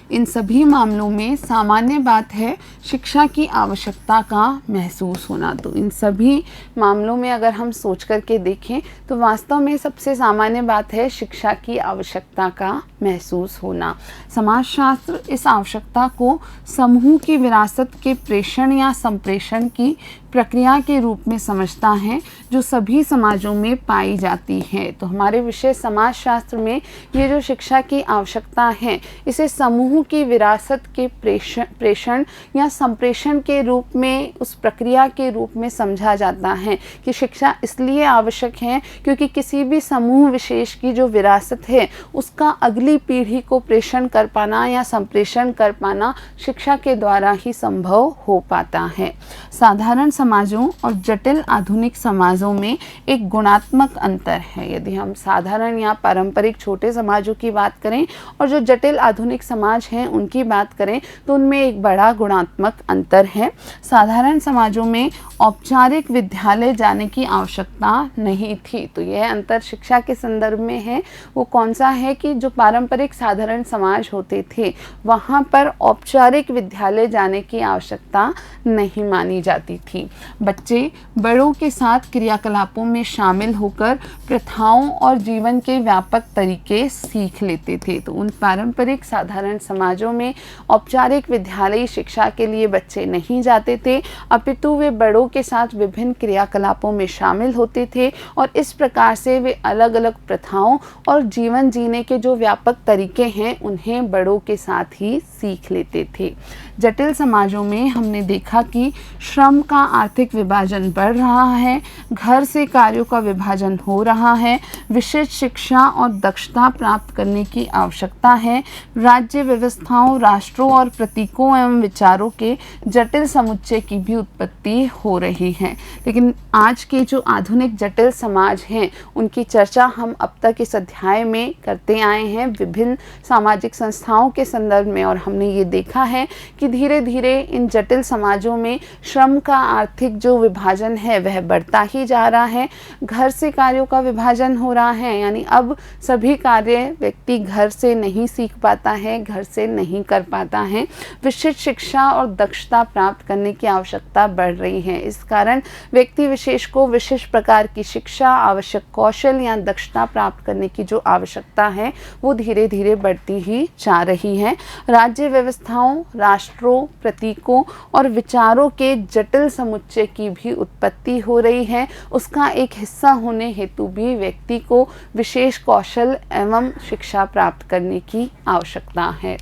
इन सभी मामलों में सामान्य बात है शिक्षा की आवश्यकता का महसूस होना। तो इन सभी मामलों में अगर हम सोच करके देखें तो वास्तव में सबसे सामान्य बात है शिक्षा की आवश्यकता का महसूस होना। समाजशास्त्र इस आवश्यकता को समूह की विरासत के प्रेषण या संप्रेषण की प्रक्रिया के रूप में समझता है जो सभी समाजों में पाई जाती है। तो हमारे विषय समाजशास्त्र में ये जो शिक्षा की आवश्यकता है, इसे समूह की विरासत के प्रेषण या संप्रेषण के रूप में, उस प्रक्रिया के रूप में समझा जाता है कि शिक्षा इसलिए आवश्यक है क्योंकि किसी भी समूह विशेष की जो विरासत है उसका अगली पीढ़ी को प्रेषण कर पाना या संप्रेषण कर पाना शिक्षा के द्वारा ही संभव हो पाता है। साधारण समाजों और जटिल आधुनिक समाजों में एक गुणात्मक अंतर है। यदि हम साधारण या पारंपरिक छोटे समाजों की बात करें और जो जटिल आधुनिक समाज हैं उनकी बात करें तो उनमें एक बड़ा गुणात्मक अंतर है। साधारण समाजों में औपचारिक विद्यालय जाने की आवश्यकता नहीं थी। तो यह अंतर शिक्षा के संदर्भ में है। वो कौन सा है कि जो पारंपरिक साधारण समाज होते थे वहाँ पर औपचारिक विद्यालय जाने की आवश्यकता नहीं मानी जाती थी। बच्चे बड़ों के साथ क्रियाकलापों में शामिल होकर प्रथाओं और जीवन के व्यापक तरीके सीख लेते थे। तो उन पारंपरिक साधारण समाजों में औपचारिक विद्यालयी शिक्षा के लिए बच्चे नहीं जाते थे, अपितु वे बड़ों के साथ विभिन्न क्रियाकलापों में शामिल होते थे और इस प्रकार से वे अलग अलग प्रथाओं और जीवन जीने के जो व्यापक तरीके हैं उन्हें बड़ों के साथ ही सीख लेते थे। जटिल समाजों में हमने देखा कि श्रम का आर्थिक विभाजन बढ़ रहा है, घर से कार्यों का विभाजन हो रहा है, विशिष्ट शिक्षा और दक्षता प्राप्त करने की आवश्यकता है, राज्य व्यवस्थाओं, राष्ट्रों और प्रतीकों एवं विचारों के जटिल समुच्चय की भी उत्पत्ति हो रही है। लेकिन आज के जो आधुनिक जटिल समाज हैं उनकी चर्चा हम अब तक इस अध्याय में करते आए हैं विभिन्न सामाजिक संस्थाओं के संदर्भ में, और हमने ये देखा है कि धीरे धीरे इन जटिल समाजों में श्रम का आर्थिक जो विभाजन है वह बढ़ता ही जा रहा है। घर से कार्यों का विभाजन हो रहा है, यानी अब सभी कार्य व्यक्ति घर से नहीं सीख पाता है, घर से नहीं कर पाता है। विशिष्ट शिक्षा और दक्षता प्राप्त करने की आवश्यकता बढ़ रही है। इस कारण व्यक्ति विशेष को विशिष्ट प्रकार की शिक्षा, आवश्यक कौशल या दक्षता प्राप्त करने की जो आवश्यकता है वो धीरे धीरे बढ़ती ही जा रही है। राज्य व्यवस्थाओं, राष्ट्रों, प्रतीकों और विचारों के जटिल समुच्चय की भी उत्पत्ति हो रही है। उसका एक हिस्सा होने हेतु भी व्यक्ति को विशेष कौशल एवं शिक्षा प्राप्त करने की आवश्यकता है।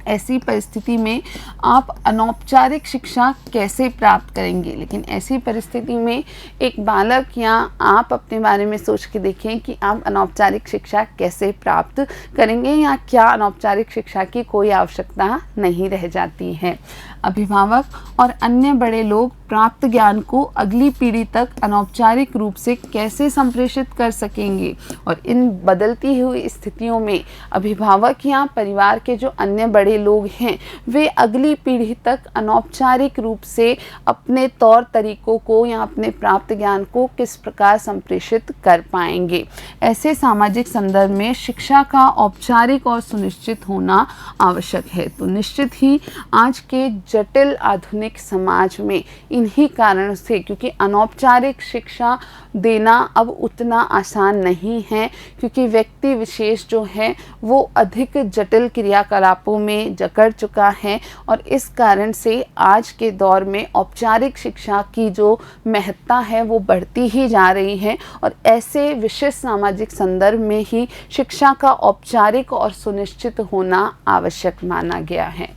ऐसी परिस्थिति में आप अनौपचारिक शिक्षा कैसे प्राप्त करेंगे? लेकिन ऐसी परिस्थिति में एक बालक या आप अपने बारे में सोच के देखें कि आप अनौपचारिक शिक्षा कैसे प्राप्त करेंगे, या क्या अनौपचारिक शिक्षा की कोई आवश्यकता नहीं रह जाती है। अभिभावक और अन्य बड़े लोग प्राप्त ज्ञान को अगली पीढ़ी तक अनौपचारिक रूप से कैसे संप्रेषित कर सकेंगे, और इन बदलती हुई स्थितियों में अभिभावक या परिवार के जो अन्य बड़े लोग हैं वे अगली पीढ़ी तक अनौपचारिक रूप से अपने तौर तरीकों को या अपने प्राप्त ज्ञान को किस प्रकार संप्रेषित कर पाएंगे। ऐसे सामाजिक संदर्भ में शिक्षा का औपचारिक और सुनिश्चित होना आवश्यक है। तो निश्चित ही आज के जटिल आधुनिक समाज में इन्हीं कारणों से, क्योंकि अनौपचारिक शिक्षा देना अब उतना आसान नहीं है, क्योंकि व्यक्ति विशेष जो है वो अधिक जटिल क्रियाकलापों में जकड़ चुका है, और इस कारण से आज के दौर में औपचारिक शिक्षा की जो महत्ता है वो बढ़ती ही जा रही है। और ऐसे विशिष्ट सामाजिक संदर्भ में ही शिक्षा का औपचारिक और सुनिश्चित होना आवश्यक माना गया है।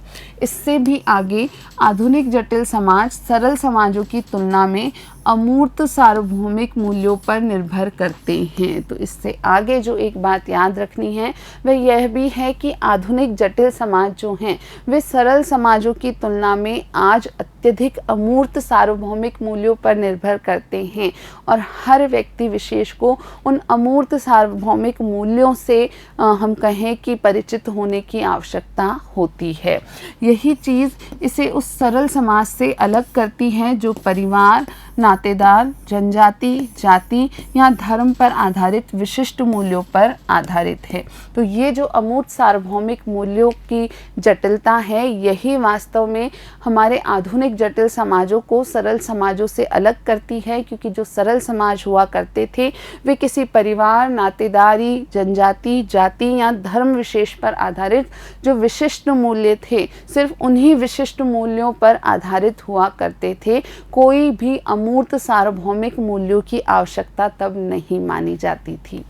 इससे भी आगे आधुनिक जटिल समाज सरल समाजों की तुलना में अमूर्त सार्वभौमिक मूल्यों पर निर्भर करते हैं। तो इससे आगे जो एक बात याद रखनी है वह यह भी है कि आधुनिक जटिल समाज जो हैं वे सरल समाजों की तुलना में आज अत्यधिक अमूर्त सार्वभौमिक मूल्यों पर निर्भर करते हैं, और हर व्यक्ति विशेष को उन अमूर्त सार्वभौमिक मूल्यों से हम कहें कि परिचित होने की आवश्यकता होती है। यही चीज़ इसे उस सरल समाज से अलग करती है जो परिवार, नातेदार, जनजाति, जाति या धर्म पर आधारित विशिष्ट मूल्यों पर आधारित है। तो ये जो अमूर्त सार्वभौमिक मूल्यों की जटिलता है, यही वास्तव में हमारे आधुनिक जटिल समाजों को सरल समाजों से अलग करती है, क्योंकि जो सरल समाज हुआ करते थे वे किसी परिवार, नातेदारी, जनजाति, जाति या धर्म विशेष पर आधारित जो विशिष्ट मूल्य थे, सिर्फ उन्हीं विशिष्ट मूल्यों पर आधारित हुआ करते थे। कोई भी अमूर्त सार्वभौमिक मूल्यों की आवश्यकता तब नहीं मानी जाती थी।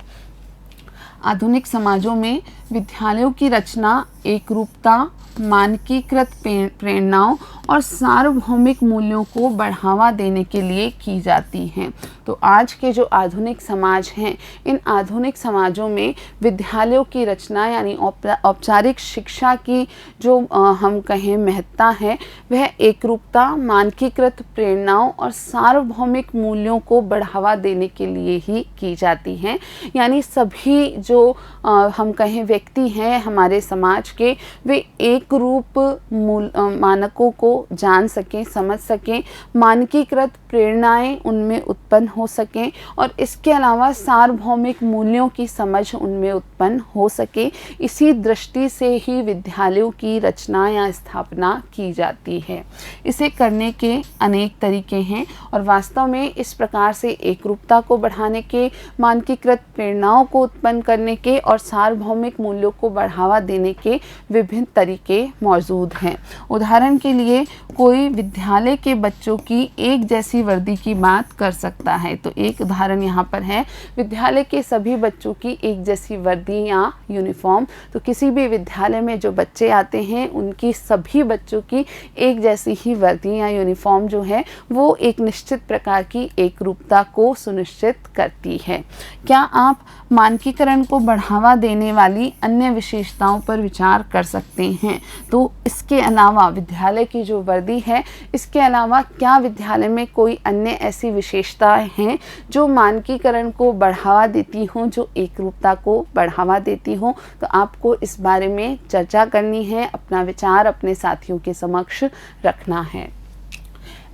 आधुनिक समाजों में विद्यालयों की रचना एकरूपता, मानकीकृत प्रेरणाओं और सार्वभौमिक मूल्यों को बढ़ावा देने के लिए की जाती हैं। तो आज के जो आधुनिक समाज हैं, इन आधुनिक समाजों में विद्यालयों की रचना यानी औपचारिक शिक्षा की जो हम कहें महत्ता है, वह एकरूपता, मानकीकृत प्रेरणाओं और सार्वभौमिक मूल्यों को बढ़ावा देने के लिए ही की जाती हैं। यानी सभी जो हम कहें व्यक्ति हैं हमारे समाज के, वे एक रूप मानकों को जान सकें, समझ सकें, मानकीकृत प्रेरणाएं उनमें उत्पन्न हो सकें और इसके अलावा सार्वभौमिक मूल्यों की समझ उनमें उत्पन्न हो सके। इसी दृष्टि से ही विद्यालयों की रचना या स्थापना की जाती है। इसे करने के अनेक तरीके हैं और वास्तव में इस प्रकार से एकरूपता को बढ़ाने के, मानकीकृत प्रेरणाओं को उत्पन्न करने के और सार्वभौमिक मूल्यों को बढ़ावा देने के विभिन्न तरीके मौजूद हैं। उदाहरण के लिए कोई विद्यालय के बच्चों की एक जैसी वर्दी की बात कर सकता है। तो एक उदाहरण यहाँ पर है विद्यालय के सभी बच्चों की एक जैसी वर्दी या यूनिफॉर्म। तो किसी भी विद्यालय में जो बच्चे आते हैं उनकी सभी बच्चों की एक जैसी ही वर्दी या यूनिफॉर्म जो है वो एक निश्चित प्रकार की एकरूपता को सुनिश्चित करती है। क्या आप मानकीकरण को बढ़ावा देने वाली अन्य विशेषताओं पर विचार कर सकते हैं? तो इसके अलावा विद्यालय की जो वर्दी है, इसके अलावा क्या विद्यालय में कोई अन्य ऐसी विशेषताएं हैं जो मानकीकरण को बढ़ावा देती हों, जो एकरूपता को बढ़ावा देती हों? तो आपको इस बारे में चर्चा करनी है, अपना विचार अपने साथियों के समक्ष रखना है।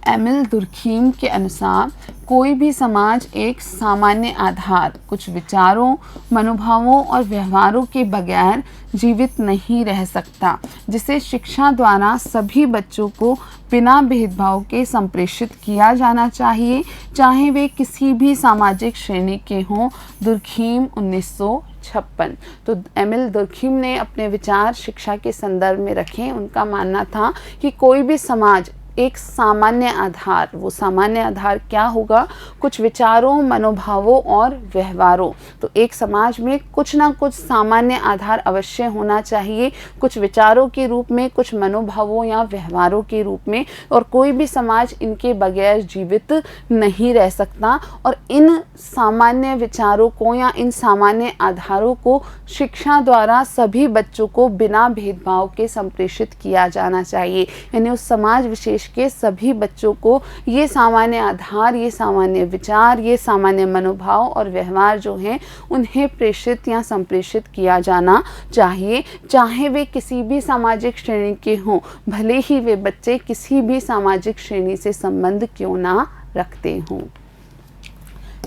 एमिल दुर्खीम के अनुसार कोई भी समाज एक सामान्य आधार, कुछ विचारों, मनोभावों और व्यवहारों के बगैर जीवित नहीं रह सकता, जिसे शिक्षा द्वारा सभी बच्चों को बिना भेदभाव के संप्रेषित किया जाना चाहिए, चाहे वे किसी भी सामाजिक श्रेणी के हों। दुर्खीम 1956। तो एमिल दुर्खीम ने अपने विचार शिक्षा के संदर्भ में रखे। उनका मानना था कि कोई भी समाज एक सामान्य आधार, वो सामान्य आधार क्या होगा? कुछ विचारों, मनोभावों और व्यवहारों। तो एक समाज में कुछ ना कुछ सामान्य आधार अवश्य होना चाहिए, कुछ विचारों के रूप में, कुछ मनोभावों या व्यवहारों के रूप में, और कोई भी समाज इनके बगैर जीवित नहीं रह सकता। और इन सामान्य विचारों को या इन सामान्य आधारों को शिक्षा द्वारा सभी बच्चों को बिना भेदभाव के संप्रेषित किया जाना चाहिए। यानी उस समाज विशेष के सभी बच्चों को ये सामान्य आधार, ये सामान्य विचार, ये सामान्य मनोभाव और व्यवहार जो हैं उन्हें प्रेषित या संप्रेषित किया जाना चाहिए, चाहे वे किसी भी सामाजिक श्रेणी के हों, भले ही वे बच्चे किसी भी सामाजिक श्रेणी से संबंध क्यों ना रखते हों।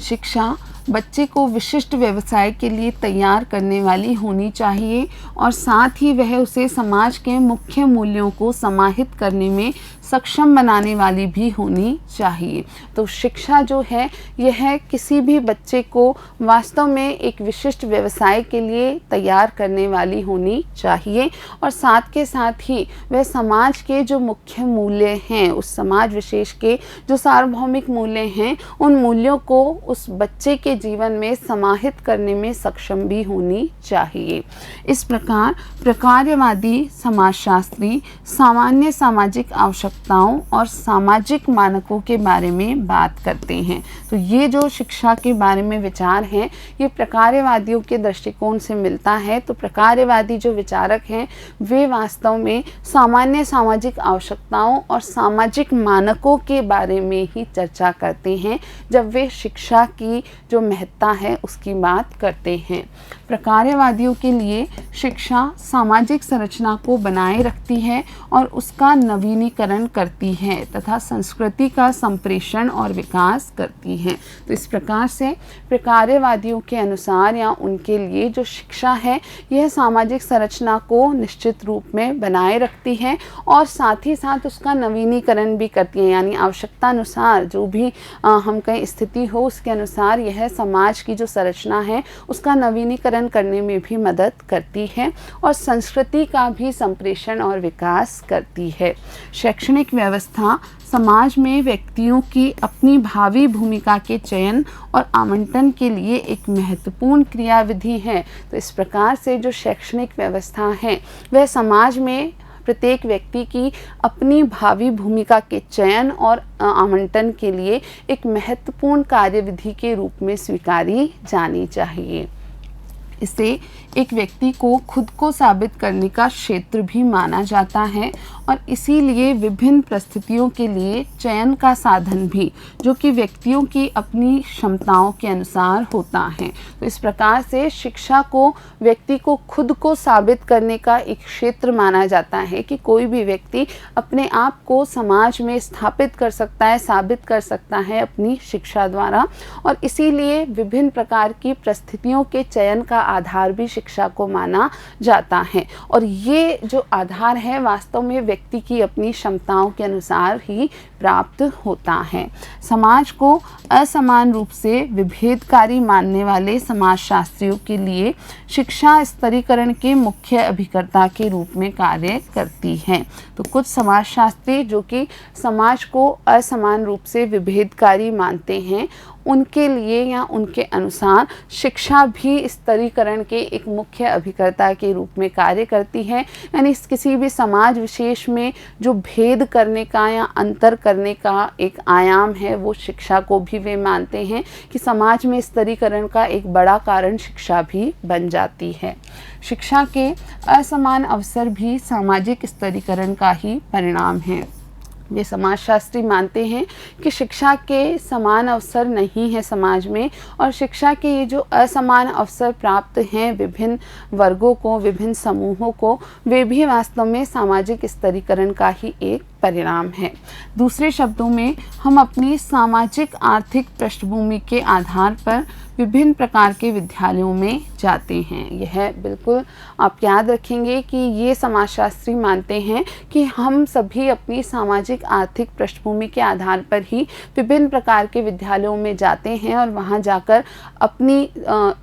शिक्षा बच्चे को विशिष्ट व्यवसाय के लिए तैयार करने वाली होनी चाहिए और साथ ही वह उसे समाज के मुख्य मूल्यों को समाहित करने में सक्षम बनाने वाली भी होनी चाहिए। तो शिक्षा जो है यह किसी भी बच्चे को वास्तव में एक विशिष्ट व्यवसाय के लिए तैयार करने वाली होनी चाहिए और साथ के साथ ही वह समाज के जो मुख्य मूल्य हैं, उस समाज विशेष के जो सार्वभौमिक मूल्य हैं, उन मूल्यों को उस बच्चे के जीवन में समाहित करने में सक्षम भी होनी चाहिए। इस प्रकार प्रकार्यवादी समाजशास्त्री सामान्य सामाजिक आवश्यकताओं और सामाजिक मानकों के बारे में बात करते हैं। तो ये जो शिक्षा के बारे में विचार हैं, ये प्रकार्यवादियों के दृष्टिकोण से मिलता है। तो प्रकार्यवादी जो विचारक हैं वे वास्तव में सामान्य सामाजिक आवश्यकताओं और सामाजिक मानकों के बारे में ही चर्चा करते हैं जब वे शिक्षा की जो महत्ता है उसकी बात करते हैं। प्रकार्यवादियों के लिए शिक्षा सामाजिक संरचना को बनाए रखती है और उसका नवीनीकरण करती हैं तथा संस्कृति का संप्रेषण और विकास करती हैं। तो इस प्रकार से प्रकार्यवादियों के अनुसार या उनके लिए जो शिक्षा है यह सामाजिक संरचना को निश्चित रूप में बनाए रखती है और साथ ही साथ उसका नवीनीकरण भी करती है, यानी आवश्यकता अनुसार जो भी हम कहीं स्थिति हो उसके अनुसार यह समाज की जो संरचना है उसका नवीनीकरण करने में भी मदद करती है और संस्कृति का भी संप्रेषण और विकास करती है। शैक्षणिक व्यवस्था समाज में व्यक्तियों की अपनी भावी भूमिका के चयन और आवंटन के लिए एक महत्वपूर्ण क्रियाविधि है। तो इस प्रकार से जो शैक्षणिक व्यवस्था है वह समाज में प्रत्येक व्यक्ति की अपनी भावी भूमिका के चयन और आवंटन के लिए एक महत्वपूर्ण कार्यविधि के रूप में स्वीकारी जानी चाहिए। इसे एक व्यक्ति को खुद को साबित करने का क्षेत्र भी माना जाता है और इसीलिए विभिन्न परिस्थितियों के लिए चयन का साधन भी, जो कि व्यक्तियों की अपनी क्षमताओं के अनुसार होता है। तो इस प्रकार से शिक्षा को व्यक्ति को खुद को साबित करने का एक क्षेत्र माना जाता है कि कोई भी व्यक्ति अपने आप को समाज में स्थापित कर सकता है, साबित कर सकता है अपनी शिक्षा द्वारा, और इसीलिए विभिन्न प्रकार की परिस्थितियों के चयन का आधार भी शिक्षा को माना जाता है। और ये जो आधार है वास्तव में व्यक्ति की अपनी क्षमताओं के अनुसार ही प्राप्त होता है। समाज को असमान रूप से विभेदकारी मानने वाले समाजशास्त्रियों के लिए शिक्षा स्तरीकरण के मुख्य अभिकर्ता के रूप में कार्य करती है। तो कुछ समाजशास्त्री जो कि समाज को असमान रूप से विभेदकारी मानते हैं, उनके लिए या उनके अनुसार शिक्षा भी स्तरीकरण के एक मुख्य अभिकर्ता के रूप में कार्य करती है। यानी किसी भी समाज विशेष में जो भेद करने का या अंतर करने का एक आयाम है वो शिक्षा को भी वे मानते हैं कि समाज में स्तरीकरण का एक बड़ा कारण शिक्षा भी बन जाती है। शिक्षा के असमान अवसर भी सामाजिक स्तरीकरण का ही परिणाम है। वे समाजशास्त्री मानते हैं कि शिक्षा के समान अवसर नहीं है समाज में, और शिक्षा के ये जो असमान अवसर प्राप्त हैं विभिन्न वर्गों को, विभिन्न समूहों को, वे भी वास्तव में सामाजिक स्तरीकरण का ही एक परिणाम है। दूसरे शब्दों में हम अपनी सामाजिक आर्थिक पृष्ठभूमि के आधार पर विभिन्न प्रकार के विद्यालयों में जाते हैं। यह बिल्कुल आप याद रखेंगे कि ये समाजशास्त्री मानते हैं कि हम सभी अपनी सामाजिक आर्थिक पृष्ठभूमि के आधार पर ही विभिन्न प्रकार के विद्यालयों में जाते हैं और वहाँ जाकर अपनी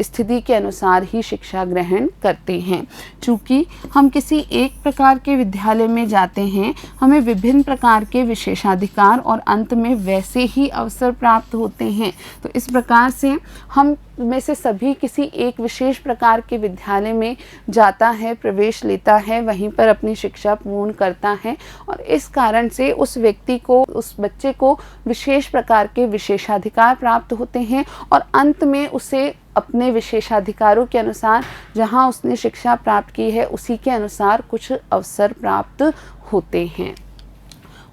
स्थिति के अनुसार ही शिक्षा ग्रहण करते हैं। चूँकि हम किसी एक प्रकार के विद्यालय में जाते हैं, हमें विभिन्न प्रकार के विशेषाधिकार और अंत में वैसे ही अवसर प्राप्त होते हैं। तो इस प्रकार से हम में से सभी किसी एक विशेष प्रकार के विद्यालय में जाता है, प्रवेश लेता है, वहीं पर अपनी शिक्षा पूर्ण करता है, और इस कारण से उस व्यक्ति को, उस बच्चे को विशेष प्रकार के विशेषाधिकार प्राप्त होते हैं और अंत में उसे अपने विशेषाधिकारों के अनुसार जहां उसने शिक्षा प्राप्त की है उसी के अनुसार कुछ अवसर प्राप्त होते हैं।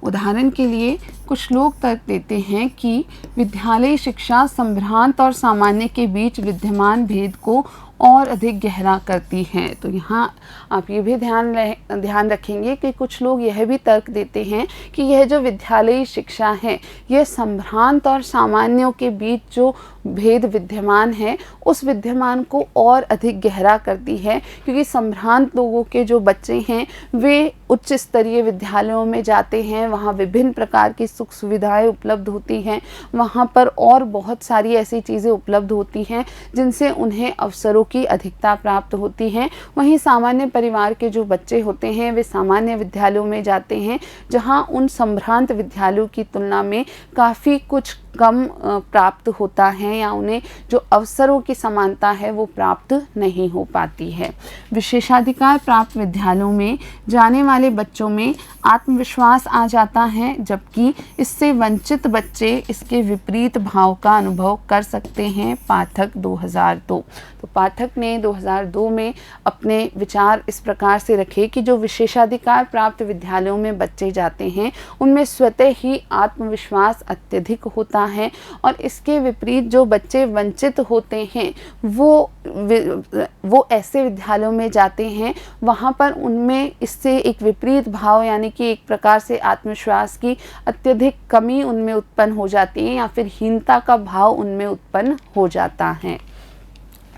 उदाहरण के लिए कुछ लोग तर्क देते हैं कि विद्यालयी शिक्षा संभ्रांत और सामान्य के बीच विद्यमान भेद को और अधिक गहरा करती है। तो यहाँ आप ये भी ध्यान रखेंगे कि कुछ लोग यह भी तर्क देते हैं कि यह जो विद्यालयी शिक्षा है यह संभ्रांत और सामान्यों के बीच जो भेद विद्यमान है उस विद्यमान को और अधिक गहरा करती है, क्योंकि संभ्रांत लोगों के जो बच्चे हैं वे उच्च स्तरीय विद्यालयों में जाते हैं, वहाँ विभिन्न प्रकार की सुख सुविधाएं उपलब्ध होती हैं, वहाँ पर और बहुत सारी ऐसी चीज़ें उपलब्ध होती हैं जिनसे उन्हें अवसरों की अधिकता प्राप्त होती है। वहीं सामान्य परिवार के जो बच्चे होते हैं वे सामान्य विद्यालयों में जाते हैं जहाँ उन संभ्रांत विद्यालयों की तुलना में काफ़ी कुछ कम प्राप्त होता है या उन्हें जो अवसरों की समानता है वो प्राप्त नहीं हो पाती है। विशेषाधिकार प्राप्त विद्यालयों में जाने वाले बच्चों में आत्मविश्वास आ जाता है, जबकि इससे वंचित बच्चे इसके विपरीत भाव का अनुभव कर सकते हैं। पाठक 2002। तो पाठक ने 2002 में अपने विचार इस प्रकार से रखे कि जो विशेषाधिकार प्राप्त विद्यालयों में बच्चे जाते हैं उनमें स्वतः ही आत्मविश्वास अत्यधिक होता है, और इसके विपरीत जो बच्चे वंचित होते हैं वो ऐसे विद्यालयों में जाते हैं वहाँ पर उनमें इससे एक विपरीत भाव यानी कि एक प्रकार से आत्मविश्वास की अत्यधिक कमी उनमें उत्पन्न हो जाती है या फिर हीनता का भाव उनमें उत्पन्न हो जाता है।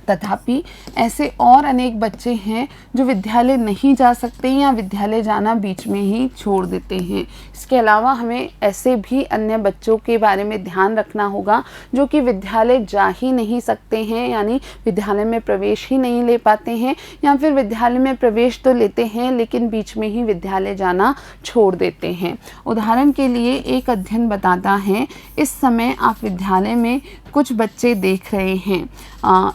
तथापि ऐसे और अनेक बच्चे हैं जो विद्यालय नहीं जा सकते या विद्यालय जाना बीच में ही छोड़ देते हैं। इसके अलावा हमें ऐसे भी अन्य बच्चों के बारे में ध्यान रखना होगा जो कि विद्यालय जा ही नहीं सकते हैं, यानी विद्यालय में प्रवेश ही नहीं ले पाते हैं, या फिर विद्यालय में प्रवेश तो लेते हैं लेकिन बीच में ही विद्यालय जाना छोड़ देते हैं। उदाहरण के लिए एक अध्ययन बताता है, इस समय आप विद्यालय में कुछ बच्चे देख रहे हैं।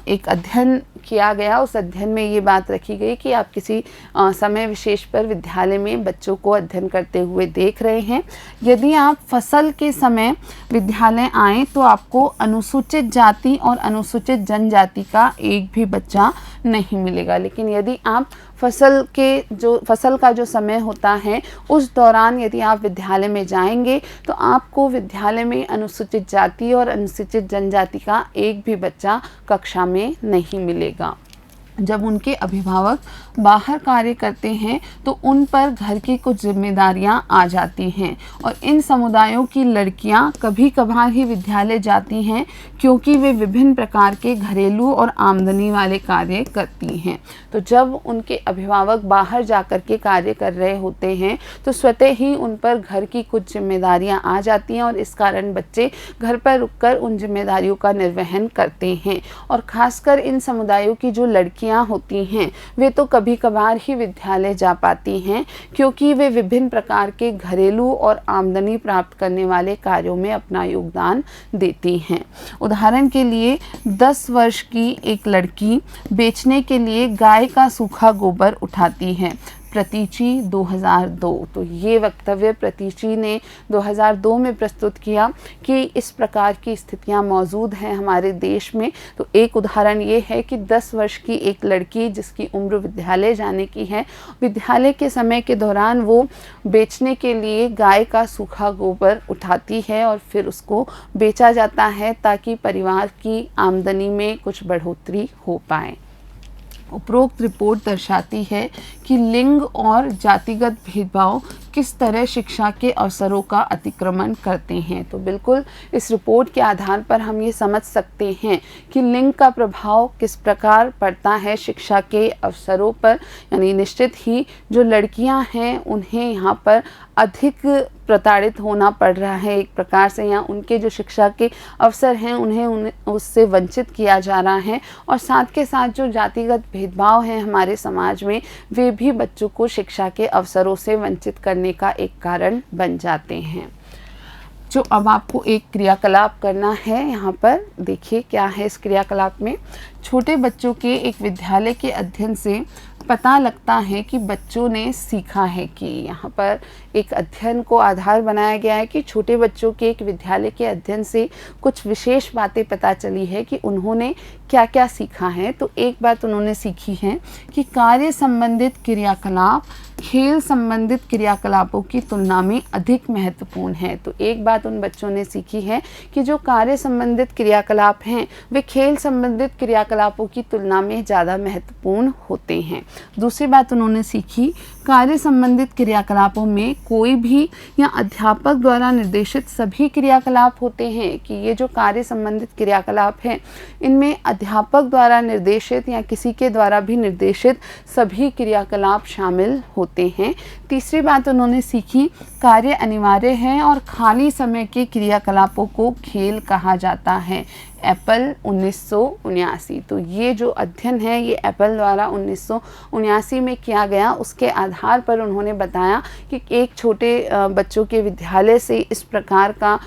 एक अध्ययन किया गया, उस अध्ययन में ये बात रखी गई कि आप किसी समय विशेष पर विद्यालय में बच्चों को अध्ययन करते हुए देख रहे हैं। यदि आप फसल के समय विद्यालय आएँ तो आपको अनुसूचित जाति और अनुसूचित जनजाति का एक भी बच्चा नहीं मिलेगा, लेकिन यदि आप फसल का जो समय होता है उस दौरान यदि आप विद्यालय में जाएंगे तो आपको विद्यालय में अनुसूचित जाति और अनुसूचित जनजाति का एक भी बच्चा कक्षा में नहीं मिलेगा। जब उनके अभिभावक बाहर कार्य करते हैं तो उन पर घर की कुछ जिम्मेदारियां आ जाती हैं, और इन समुदायों की लड़कियां कभी कभार ही विद्यालय जाती हैं क्योंकि वे विभिन्न प्रकार के घरेलू और आमदनी वाले कार्य करती हैं। तो जब उनके अभिभावक बाहर जाकर के कार्य कर रहे होते हैं तो स्वतः ही उन पर घर की कुछ जिम्मेदारियां आ जाती हैं, और इस कारण बच्चे घर पर रुककर उन जिम्मेदारियों का निर्वहन करते हैं। और ख़ासकर इन समुदायों की जो लड़कियां होती हैं वे तो कभी कभार ही विद्यालय जा पाती हैं क्योंकि वे विभिन्न प्रकार के घरेलू और आमदनी प्राप्त करने वाले कार्यों में अपना योगदान देती हैं। उदाहरण के लिए 10 वर्ष की एक लड़की बेचने के लिए गाय का सूखा गोबर उठाती है। प्रतीची 2002। तो ये वक्तव्य प्रतीची ने 2002 में प्रस्तुत किया कि इस प्रकार की स्थितियां मौजूद हैं हमारे देश में। तो एक उदाहरण ये है कि 10 वर्ष की एक लड़की जिसकी उम्र विद्यालय जाने की है, विद्यालय के समय के दौरान वो बेचने के लिए गाय का सूखा गोबर उठाती है और फिर उसको बेचा जाता है ताकि परिवार की आमदनी में कुछ बढ़ोतरी हो पाए। उपरोक्त रिपोर्ट दर्शाती है कि लिंग और जातिगत भेदभाव किस तरह शिक्षा के अवसरों का अतिक्रमण करते हैं। तो बिल्कुल इस रिपोर्ट के आधार पर हम ये समझ सकते हैं कि लिंग का प्रभाव किस प्रकार पड़ता है शिक्षा के अवसरों पर। यानी निश्चित ही जो लड़कियां हैं उन्हें यहाँ पर अधिक प्रताड़ित होना पड़ रहा है एक प्रकार से, या उनके जो शिक्षा के अवसर हैं उन्हें उससे वंचित किया जा रहा है। और साथ के साथ जो जातिगत भेदभाव हैं हमारे समाज में वे भी बच्चों को शिक्षा के अवसरों से वंचित करने का एक कारण बन जाते हैं। जो अब आपको एक क्रियाकलाप करना है, यहाँ पर देखिए क्या है इस क्रियाकलाप में। छोटे बच्चों के एक विद्यालय के अध्ययन से पता लगता है कि बच्चों ने सीखा है कि यहाँ पर एक अध्ययन को आधार बनाया गया है कि छोटे बच्चों के एक विद्यालय के अध्ययन से कुछ विशेष बातें पता चली है कि उन्होंने क्या क्या सीखा है। तो एक बात उन्होंने सीखी है कि कार्य संबंधित क्रियाकलाप खेल संबंधित क्रियाकलापों की तुलना में अधिक महत्वपूर्ण है। तो एक बात उन बच्चों ने सीखी है कि जो कार्य संबंधित क्रियाकलाप हैं वे खेल संबंधित क्रियाकलापों की तुलना में ज़्यादा महत्वपूर्ण होते हैं। दूसरी बात उन्होंने सीखी, कार्य संबंधित क्रियाकलापों में कोई भी या अध्यापक द्वारा निर्देशित सभी क्रियाकलाप होते हैं। कि ये जो कार्य संबंधित क्रियाकलाप हैं इनमें अध्यापक द्वारा निर्देशित या किसी के द्वारा भी निर्देशित सभी क्रियाकलाप शामिल होते हैं। तीसरी बात उन्होंने सीखी, कार्य अनिवार्य है और खाली समय के क्रियाकलापों को खेल कहा जाता है। एप्पल 1979। तो ये जो अध्ययन है ये एप्पल द्वारा 1979 में किया गया। उसके आधार पर उन्होंने बताया कि एक छोटे बच्चों के विद्यालय से इस प्रकार का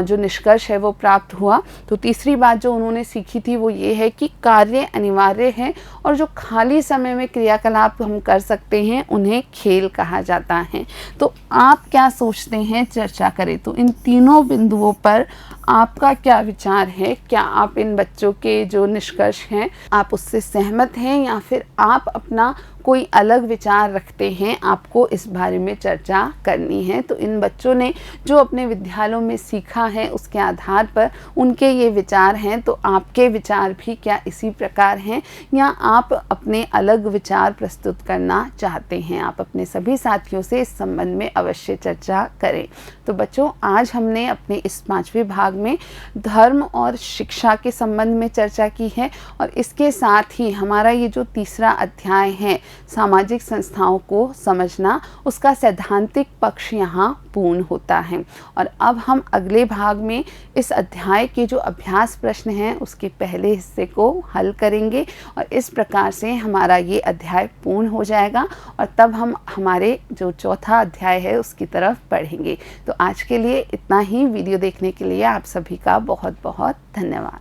जो निष्कर्ष है वो प्राप्त हुआ। तो तीसरी बात जो उन्होंने सीखी थी वो ये है कि कार्य अनिवार्य है और जो खाली समय में क्रियाकलाप हम कर सकते हैं उन्हें खेल कहा जाता है। तो आप क्या सोचते हैं, चर्चा करें। तो इन तीनों बिंदुओं पर आपका क्या विचार है? क्या आप इन बच्चों के जो निष्कर्ष हैं आप उससे सहमत हैं या फिर आप अपना कोई अलग विचार रखते हैं? आपको इस बारे में चर्चा करनी है। तो इन बच्चों ने जो अपने विद्यालयों में सीखा है उसके आधार पर उनके ये विचार हैं, तो आपके विचार भी क्या इसी प्रकार हैं या आप अपने अलग विचार प्रस्तुत करना चाहते हैं? आप अपने सभी साथियों से इस संबंध में अवश्य चर्चा करें। तो बच्चों, आज हमने अपने इस 5वें भाग में धर्म और शिक्षा के संबंध में चर्चा की है और इसके साथ ही हमारा ये जो तीसरा अध्याय है सामाजिक संस्थाओं को समझना, उसका सैद्धांतिक पक्ष यहाँ पूर्ण होता है। और अब हम अगले भाग में इस अध्याय के जो अभ्यास प्रश्न हैं उसके पहले हिस्से को हल करेंगे और इस प्रकार से हमारा ये अध्याय पूर्ण हो जाएगा और तब हम हमारे जो चौथा अध्याय है उसकी तरफ बढ़ेंगे। तो आज के लिए इतना ही। वीडियो देखने के लिए आप सभी का बहुत बहुत धन्यवाद।